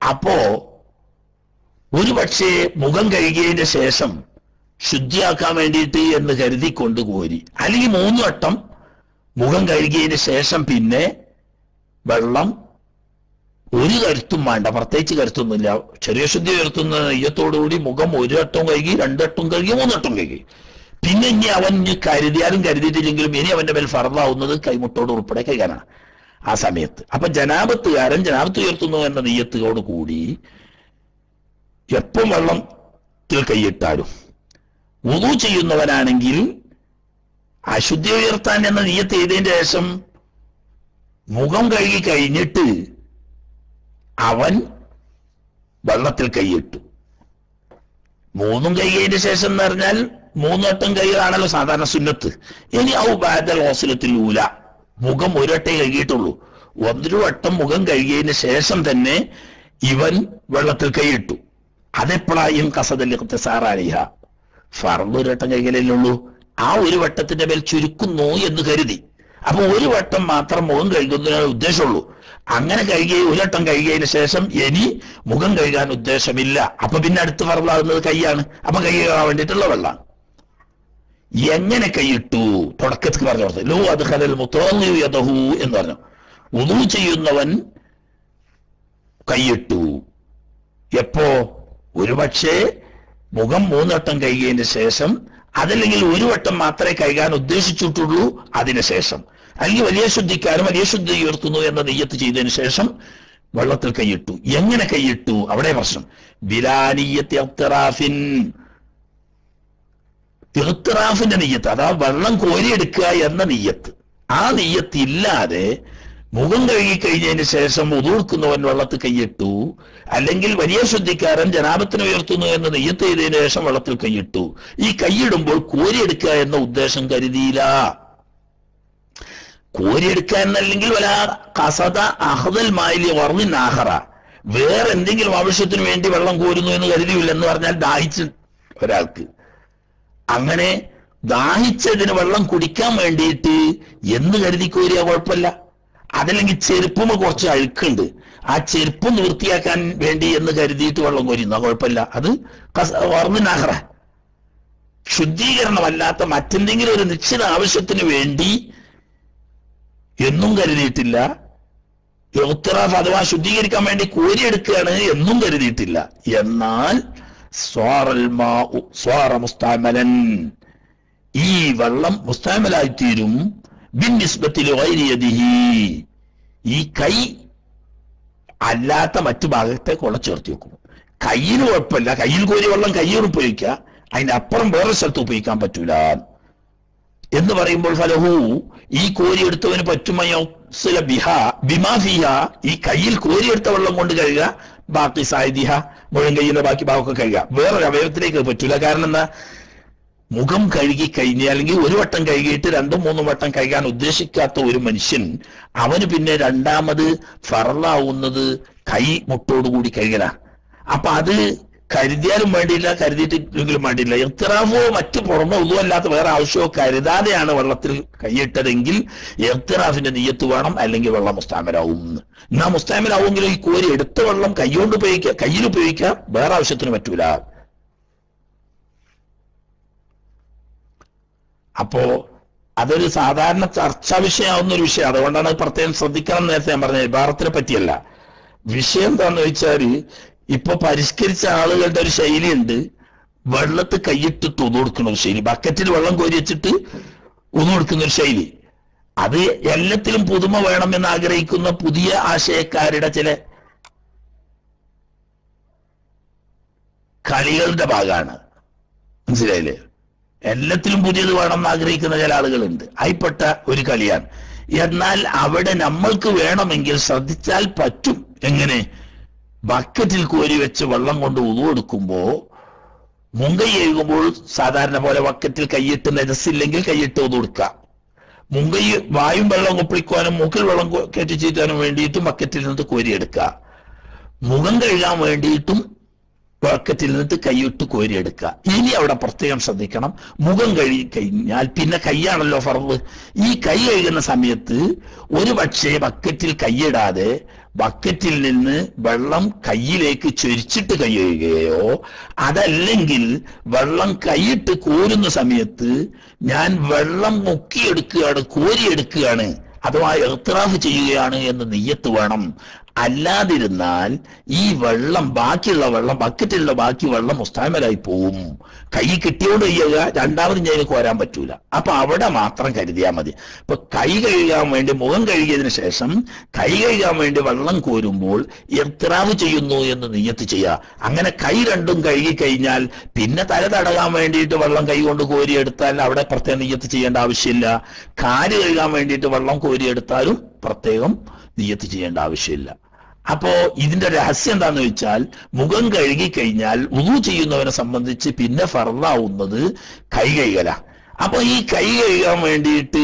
അപ്പോ ഒരു പക്ഷേ മുഖം കഴുകിയതിന്റെ ശേഷം ശുദ്ധിയാക്കാൻ വേണ്ടിയിട്ട് എന്ന് കരുതിക്കൊണ്ട് കോരി, അല്ലെങ്കിൽ 3 വട്ടം മുഖം കഴുകിയതിന് ശേഷം പിന്നെ വെള്ളം ഒരു കരുത്തും വേണ്ട, പ്രത്യേകിച്ച് കരുത്തൊന്നുമില്ല. ചെറിയ ശുദ്ധി ഉയർത്തുന്ന നെയ്യത്തോടുകൂടി മുഖം 1 വട്ടം കഴുകി, 2 വട്ടം കഴുകി, 3 വട്ടം കഴുകി. പിന്നെ ഇനി അവൻ കരുതിയാലും കരുതിയിട്ടില്ലെങ്കിലും ഇനി അവന്റെ മേൽ ഫർദാവുന്നത് കൈമുട്ടോട് ഉൾപ്പെടെ കഴുകാനാണ് ആ സമയത്ത്. അപ്പൊ ജനാബത്തുകാരൻ ജനാബത്ത് ഉയർത്തുന്നു എന്ന നെയ്യത്തോടു കൂടി എപ്പം വെള്ളത്തിൽ കൈയിട്ടാലും, വുളു ചെയ്യുന്നവനാണെങ്കിൽ അശുദ്ധി ഉയർത്താൻ എന്ന നിയ്യത്ത് ചെയ്തതിന്റെ ശേഷം മുഖം കഴുകി കഴിഞ്ഞിട്ട് അവൻ വെള്ളത്തിൽ കൈയിട്ടു. 3 കൈകതിന്റെ ശേഷം എന്ന് പറഞ്ഞാൽ 3 വട്ടം കൈകളാണല്ലോ സാധാരണ സുന്നത്ത്. ഇനി ഔ ബഅദൽ ഗുസ്ലത്തിൽ ഊല, മുഖം 1 വട്ടേ കഴുകിയിട്ടുള്ളൂ. 1 വട്ടം മുഖം കഴുകിയതിന് ശേഷം തന്നെ ഇവൻ വെള്ളത്തിൽ കൈയിട്ടു. അതെപ്പോഴായും കസദൽ ഇഖ്തിസാർ അലൈഹ, ഫർദ് 1 വട്ടം കഴുകലല്ലേ ഉള്ളൂ. ആ 1 വട്ടത്തിന്റെ മേൽ ചുരുക്കുന്നു എന്ന് കരുതി. അപ്പൊ 1 വട്ടം മാത്രം മുഖം കഴുകുന്നതിന് ഉദ്ദേശമുള്ളൂ. അങ്ങനെ കഴുകിയ 1 വട്ടം കഴുകിയതിന് ശേഷം ഇനി മുഖം കഴുകാൻ ഉദ്ദേശമില്ല. അപ്പൊ പിന്നെ അടുത്ത് ഫർദാകുന്നത് കൈയാണ്. അപ്പൊ കൈ കഴുകാൻ വേണ്ടിയിട്ടുള്ള വെള്ളമാണ്. എങ്ങനെ കൈയിട്ടു? തുടക്കത്തിൽ പറഞ്ഞു കൊടുത്തു. ലോ അദ്ഖലൽ മുതവല്ലിഉ യദഹു എന്ന് പറഞ്ഞു. വുളു ചെയ്യുന്നവൻ കൈയിട്ടു. എപ്പോ? ഒരു പക്ഷേ മുഖം 3 വട്ടം കഴുകിയതിന് ശേഷം അതല്ലെങ്കിൽ ഒരു വട്ടം മാത്രമേ കഴുകാൻ ഉദ്ദേശിച്ചിട്ടുള്ളൂ അതിനുശേഷം, അല്ലെങ്കിൽ വലിയ ശുദ്ധിക്കാരും വലിയ ശുദ്ധി ഉയർത്തുന്നു എന്ന നെയ്യത്ത് ചെയ്തതിനു ശേഷം വെള്ളത്തിൽ കൈയിട്ടു. എങ്ങനെ കൈയിട്ടു? അവിടെ പ്രശ്നം. ബിലാനിയത്ത് ഇഖ്തിറാഫിൻ, ഇഖ്തിറാഫിന്റെ നെയ്യത്ത്, അതാ വെള്ളം കോരിയെടുക്കുക എന്ന നെയ്യത്ത്. ആ നെയ്യത്ത് ഇല്ലാതെ മുഖം കഴുകി കഴിഞ്ഞതിന് ശേഷം ഉദൂർക്കുന്നവൻ വെള്ളത്തിൽ കൈയിട്ടു, അല്ലെങ്കിൽ വലിയ ശുദ്ധിക്കാരൻ ജനാബത്തിന് ഉയർത്തുന്നു എന്ന് നെയ്യത്ത് ചെയ്തതിനു ശേഷം വെള്ളത്തിൽ കൈയിട്ടു. ഈ കൈയിടുമ്പോൾ കോരിയെടുക്കുക എന്ന ഉദ്ദേശം കരുതിയില്ല. കോരിയെടുക്കുക എന്നല്ലെങ്കിൽ വല കസദ അഹ്ദൽ മായിലി വർദ്ദിൻ ആഖറ, വേറെ എന്തെങ്കിലും ആവശ്യത്തിന് വേണ്ടി വെള്ളം കോരുന്നു എന്ന് കരുതിയില്ല. എന്ന് പറഞ്ഞാൽ ദാഹിച്ച് ഒരാൾക്ക് അങ്ങനെ ദാഹിച്ചതിന് വെള്ളം കുടിക്കാൻ വേണ്ടിയിട്ട് എന്ന് കരുതി കോരിയാ കുഴപ്പമില്ല. അതല്ലെങ്കിൽ ചെരുപ്പും കുറച്ച് അഴുക്കുണ്ട്, ആ ചെരുപ്പ് വൃത്തിയാക്കാൻ വേണ്ടി എന്ന് കരുതിയിട്ട് വെള്ളം കോരുന്ന കുഴപ്പമില്ല. അത് വർദ്ദിനാഹറ, ശുദ്ധീകരണമല്ലാത്ത മറ്റെന്തെങ്കിലും ഒരു നിശ്ചിത ആവശ്യത്തിന് വേണ്ടി എന്നും കരുതിയിട്ടില്ല. ഇഖ്തിറാഫ് അഥവാ ശുദ്ധീകരിക്കാൻ വേണ്ടി കോരിയെടുക്കുകയാണ് എന്നും കരുതിയിട്ടില്ല. എന്നാൽ സ്വാറ മുസ്തഅമലൻ, ഈ വെള്ളം മുസ്തഅമലായിത്തീരും. ബിന്നിസ്ബത്തി ലിഗൈരി യദിഹി, ഈ കൈ അല്ലാത്ത മറ്റു ഭാഗത്തെ കൊള്ള ചേർത്ത് വെക്കും. കയ്യിൽ കുഴപ്പമില്ല, കയ്യിൽ കോരി വെള്ളം കയ്യിൽ ഉപയോഗിക്കുക, അതിന്റെ അപ്പുറം വേറെ സ്ഥലത്ത് ഉപയോഗിക്കാൻ പറ്റൂല എന്ന് പറയുമ്പോൾ ഫലഹു, ഈ കോരിയെടുത്തവന് പറ്റുമയോ ബിമാ ഫിഹ, ഈ കയ്യിൽ കോരിയെടുത്ത വെള്ളം കൊണ്ട് കഴുകുക, ബാക്കി സായിദിഹ, മുഴുവൻ കയ്യിലെ ബാക്കി ഭാഗമൊക്കെ കഴുകുക. വേറൊരു അവയവത്തിലേക്ക് പറ്റൂല. കാരണം എന്താ, മുഖം കഴുകി കഴിഞ്ഞാൽ, അല്ലെങ്കിൽ ഒരു വട്ടം കഴുകിയിട്ട് 2-3 വട്ടം കഴുകാൻ ഉദ്ദേശിക്കാത്ത ഒരു മനുഷ്യൻ, അവന് പിന്നെ രണ്ടാമത് ഫർളാവുന്നത് കൈ മുട്ടോടുകൂടി കഴുകലാ. അപ്പൊ അത് കരുതിയാലും വേണ്ടിയില്ല, കരുതിയിട്ടെങ്കിലും വേണ്ടിയില്ല. ഇഖ്തിറാഫോ മറ്റു പുറമെ ഒന്നുമല്ലാത്ത വേറെ ആവശ്യമോ കരുതാതെയാണ് വെള്ളത്തിൽ കൈയിട്ടതെങ്കിൽ ഇഖ്തിറാഫിന്റെ നിയ്യത്ത് വേണം, അല്ലെങ്കിൽ വെള്ളം മുസ്തഅമലാവും. എന്നാ മുസ്തഅമലാവുമെങ്കിലും ഈ കോരി എടുത്ത വെള്ളം കൈകൊണ്ട് ഉപയോഗിക്കുക, കയ്യിൽ ഉപയോഗിക്കാം, വേറെ ആവശ്യത്തിന് പറ്റൂല. അപ്പോ അതൊരു സാധാരണ ചർച്ചാ വിഷയമാവുന്ന ഒരു വിഷയം. അതുകൊണ്ടാണ് പ്രത്യേകം ശ്രദ്ധിക്കണം. നേരത്തെ ഞാൻ പറഞ്ഞ ഇബാറത്തിനെ പറ്റിയല്ല. വിഷയം എന്താന്ന് വെച്ചാല്, ഇപ്പൊ പരിഷ്കരിച്ച ആളുകളുടെ ഒരു ശൈലിയുണ്ട്, വെള്ളത്തിൽ കൈയിട്ട് തുതു കൊടുക്കുന്ന ഒരു ശൈലി, ബക്കറ്റിൽ വെള്ളം കോരി വെച്ചിട്ട് ഉതു കൊടുക്കുന്ന ഒരു ശൈലി. അത് എല്ലാത്തിലും പുതുമ വേണമെന്ന് ആഗ്രഹിക്കുന്ന പുതിയ ആശയക്കാരുടെ ചില കളികളുടെ ഭാഗമാണ്. മനസ്സിലായില്ലേ? എല്ലാത്തിലും പുതിയത് വേണമെന്ന് ആഗ്രഹിക്കുന്ന ചില ആളുകളുണ്ട്. അതിൽപ്പെട്ട ഒരു കളിയാണ്. എന്നാൽ അവിടെ നമ്മൾക്ക് വേണമെങ്കിൽ ശ്രദ്ധിച്ചാൽ പറ്റും. എങ്ങനെ? ബക്കറ്റിൽ കോരി വെച്ച് വെള്ളം കൊണ്ട് ഉതു കൊടുക്കുമ്പോ മുങ്കൈ കഴുകുമ്പോൾ സാധാരണ പോലെ ബക്കറ്റിൽ കൈയിട്ട് നെജസില്ലെങ്കിൽ കൈയിട്ട് ഉതു കൊടുക്കാം. മുങ്കൈ വായും വെള്ളം കൊപ്പിളിക്കുവാനും മൂക്കിൽ വെള്ളം കയറ്റി ചീറ്റാനും വേണ്ടിയിട്ടും ബക്കറ്റിൽ നിന്ന് കോരിയെടുക്കുക. മുഖം കഴുകാൻ വേണ്ടിയിട്ടും ബക്കറ്റിൽ നിന്നിട്ട് കൈയിട്ട് കോരിയെടുക്കുക. ഇനി അവിടെ പ്രത്യേകം ശ്രദ്ധിക്കണം, മുഖം കഴുകി കഴിഞ്ഞാൽ പിന്നെ കൈയാണല്ലോ ഫർള്. ഈ കൈ കഴുകുന്ന സമയത്ത് ഒരു പക്ഷേ ബക്കറ്റിൽ കൈയിടാതെ ബക്കറ്റിൽ നിന്ന് വെള്ളം കൈയിലേക്ക് ചൊരിച്ചിട്ട് കൈ കഴുകുകയോ, അതല്ലെങ്കിൽ വെള്ളം കൈയിട്ട് കോരുന്ന സമയത്ത് ഞാൻ വെള്ളം മുക്കിയെടുക്കുകയാണ്, കോരിയെടുക്കുകയാണ്, അഥവാ ഇഖ്തിറാഫ് ചെയ്യുകയാണ് എന്ന് നിയ്യത്ത് വേണം. അല്ലാതിരുന്നാൽ ഈ വെള്ളം, ബാക്കിയുള്ള വെള്ളം, ബക്കറ്റിലുള്ള ബാക്കി വെള്ളം മുസ്തഅമലായി പോവും. കൈ കിട്ടിയോണ്ട് ചെയ്യുക, രണ്ടാമതും ഞാൻ കോരാൻ പറ്റൂല. അപ്പൊ അവിടെ മാത്രം കരുതിയാൽ മതി. ഇപ്പൊ കൈ കഴുകാൻ വേണ്ടി, മുഖം കഴുകിയതിനു ശേഷം കൈ കഴുകാൻ വേണ്ടി വെള്ളം കോരുമ്പോൾ ഇഖ്തിറാഫ് ചെയ്യുന്നു എന്ന് നിയ്യത്ത് ചെയ്യുക. അങ്ങനെ കൈ രണ്ടും കഴുകി കഴിഞ്ഞാൽ പിന്നെ തല തടകാൻ വേണ്ടിയിട്ട് വെള്ളം കൈ കൊണ്ട് കോരിയെടുത്താൽ അവിടെ പ്രത്യേകം നിയ്യത്ത് ചെയ്യേണ്ട ആവശ്യമില്ല. കാല് കഴുകാൻ വേണ്ടിയിട്ട് വെള്ളം കോരിയെടുത്താലും പ്രത്യേകം നിയ്യത്ത് ചെയ്യേണ്ട ആവശ്യമില്ല. അപ്പോ ഇതിന്റെ രഹസ്യം എന്താന്ന് വെച്ചാൽ, മുഖം കഴുകി കഴിഞ്ഞാൽ വുളു ചെയ്യുന്നവനെ സംബന്ധിച്ച് പിന്നെ ഫർളാവുന്നത് കൈ കഴുകല. അപ്പൊ ഈ കൈ കഴുകാൻ വേണ്ടിയിട്ട്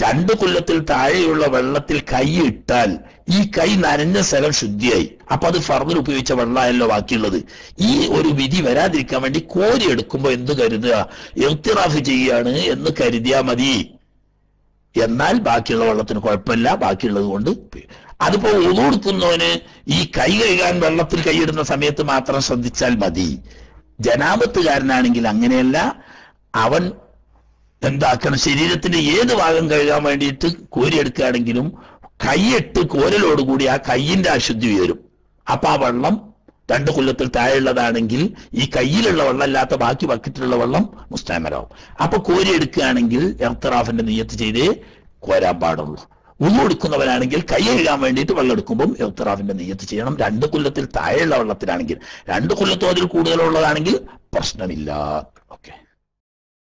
2 കൊല്ലത്തിൽ താഴെയുള്ള വെള്ളത്തിൽ കൈ ഇട്ടാൽ ഈ കൈ നനഞ്ഞ സ്ഥലം ശുദ്ധിയായി. അപ്പൊ അത് ഫർദിൽ ഉപയോഗിച്ച വെള്ളമായല്ലോ ബാക്കിയുള്ളത്. ഈ ഒരു വിധി വരാതിരിക്കാൻ വേണ്ടി കോരി എടുക്കുമ്പോ എന്ത് കരുതുക, ഇഖ്തിറാഫ് ചെയ്യാണ് എന്ന് കരുതിയാ മതി. എന്നാൽ ബാക്കിയുള്ള വെള്ളത്തിന് കുഴപ്പമില്ല, ബാക്കിയുള്ളത് കൊണ്ട്. അതിപ്പോ ഉളു എടുക്കുന്നവന് ഈ കൈ കഴുകാൻ വെള്ളത്തിൽ കൈയിടുന്ന സമയത്ത് മാത്രം ശ്രദ്ധിച്ചാൽ മതി. ജനാബത്തുകാരനാണെങ്കിൽ അങ്ങനെയല്ല. അവൻ എന്താക്കണം, ശരീരത്തിന്റെ ഏത് ഭാഗം കഴുകാൻ വേണ്ടിയിട്ട് കോരിയെടുക്കുകയാണെങ്കിലും കൈയിട്ട് കോരലോടുകൂടി ആ കൈയിന്റെ അശുദ്ധി ഉയരും. അപ്പൊ ആ വെള്ളം 2 കൊല്ലത്തിൽ താഴെയുള്ളതാണെങ്കിൽ ഈ കയ്യിലുള്ള വെള്ളം അല്ലാത്ത ബാക്കി ബക്കറ്റിലുള്ള വെള്ളം മുസ്തഅമലാവും. അപ്പൊ കോരി എടുക്കുകയാണെങ്കിൽ ഇഖ്തിറാഫിന്റെ നിയ്യത്ത് ചെയ്തേ കോരാൻ പാടുള്ളൂ. വുളു എടുക്കുന്നവരാണെങ്കിൽ കൈ കഴുകാൻ വേണ്ടിയിട്ട് വെള്ളം എടുക്കുമ്പോൾ ഇഖ്തിറാഫിന്റെ നിയ്യത്ത് ചെയ്യണം. 2 കൊല്ലത്തിൽ താഴെയുള്ള വെള്ളത്തിലാണെങ്കിൽ, 2 കൊല്ലത്തോ അതിൽ കൂടുതലുള്ളതാണെങ്കിൽ പ്രശ്നമില്ല. ഓക്കെ.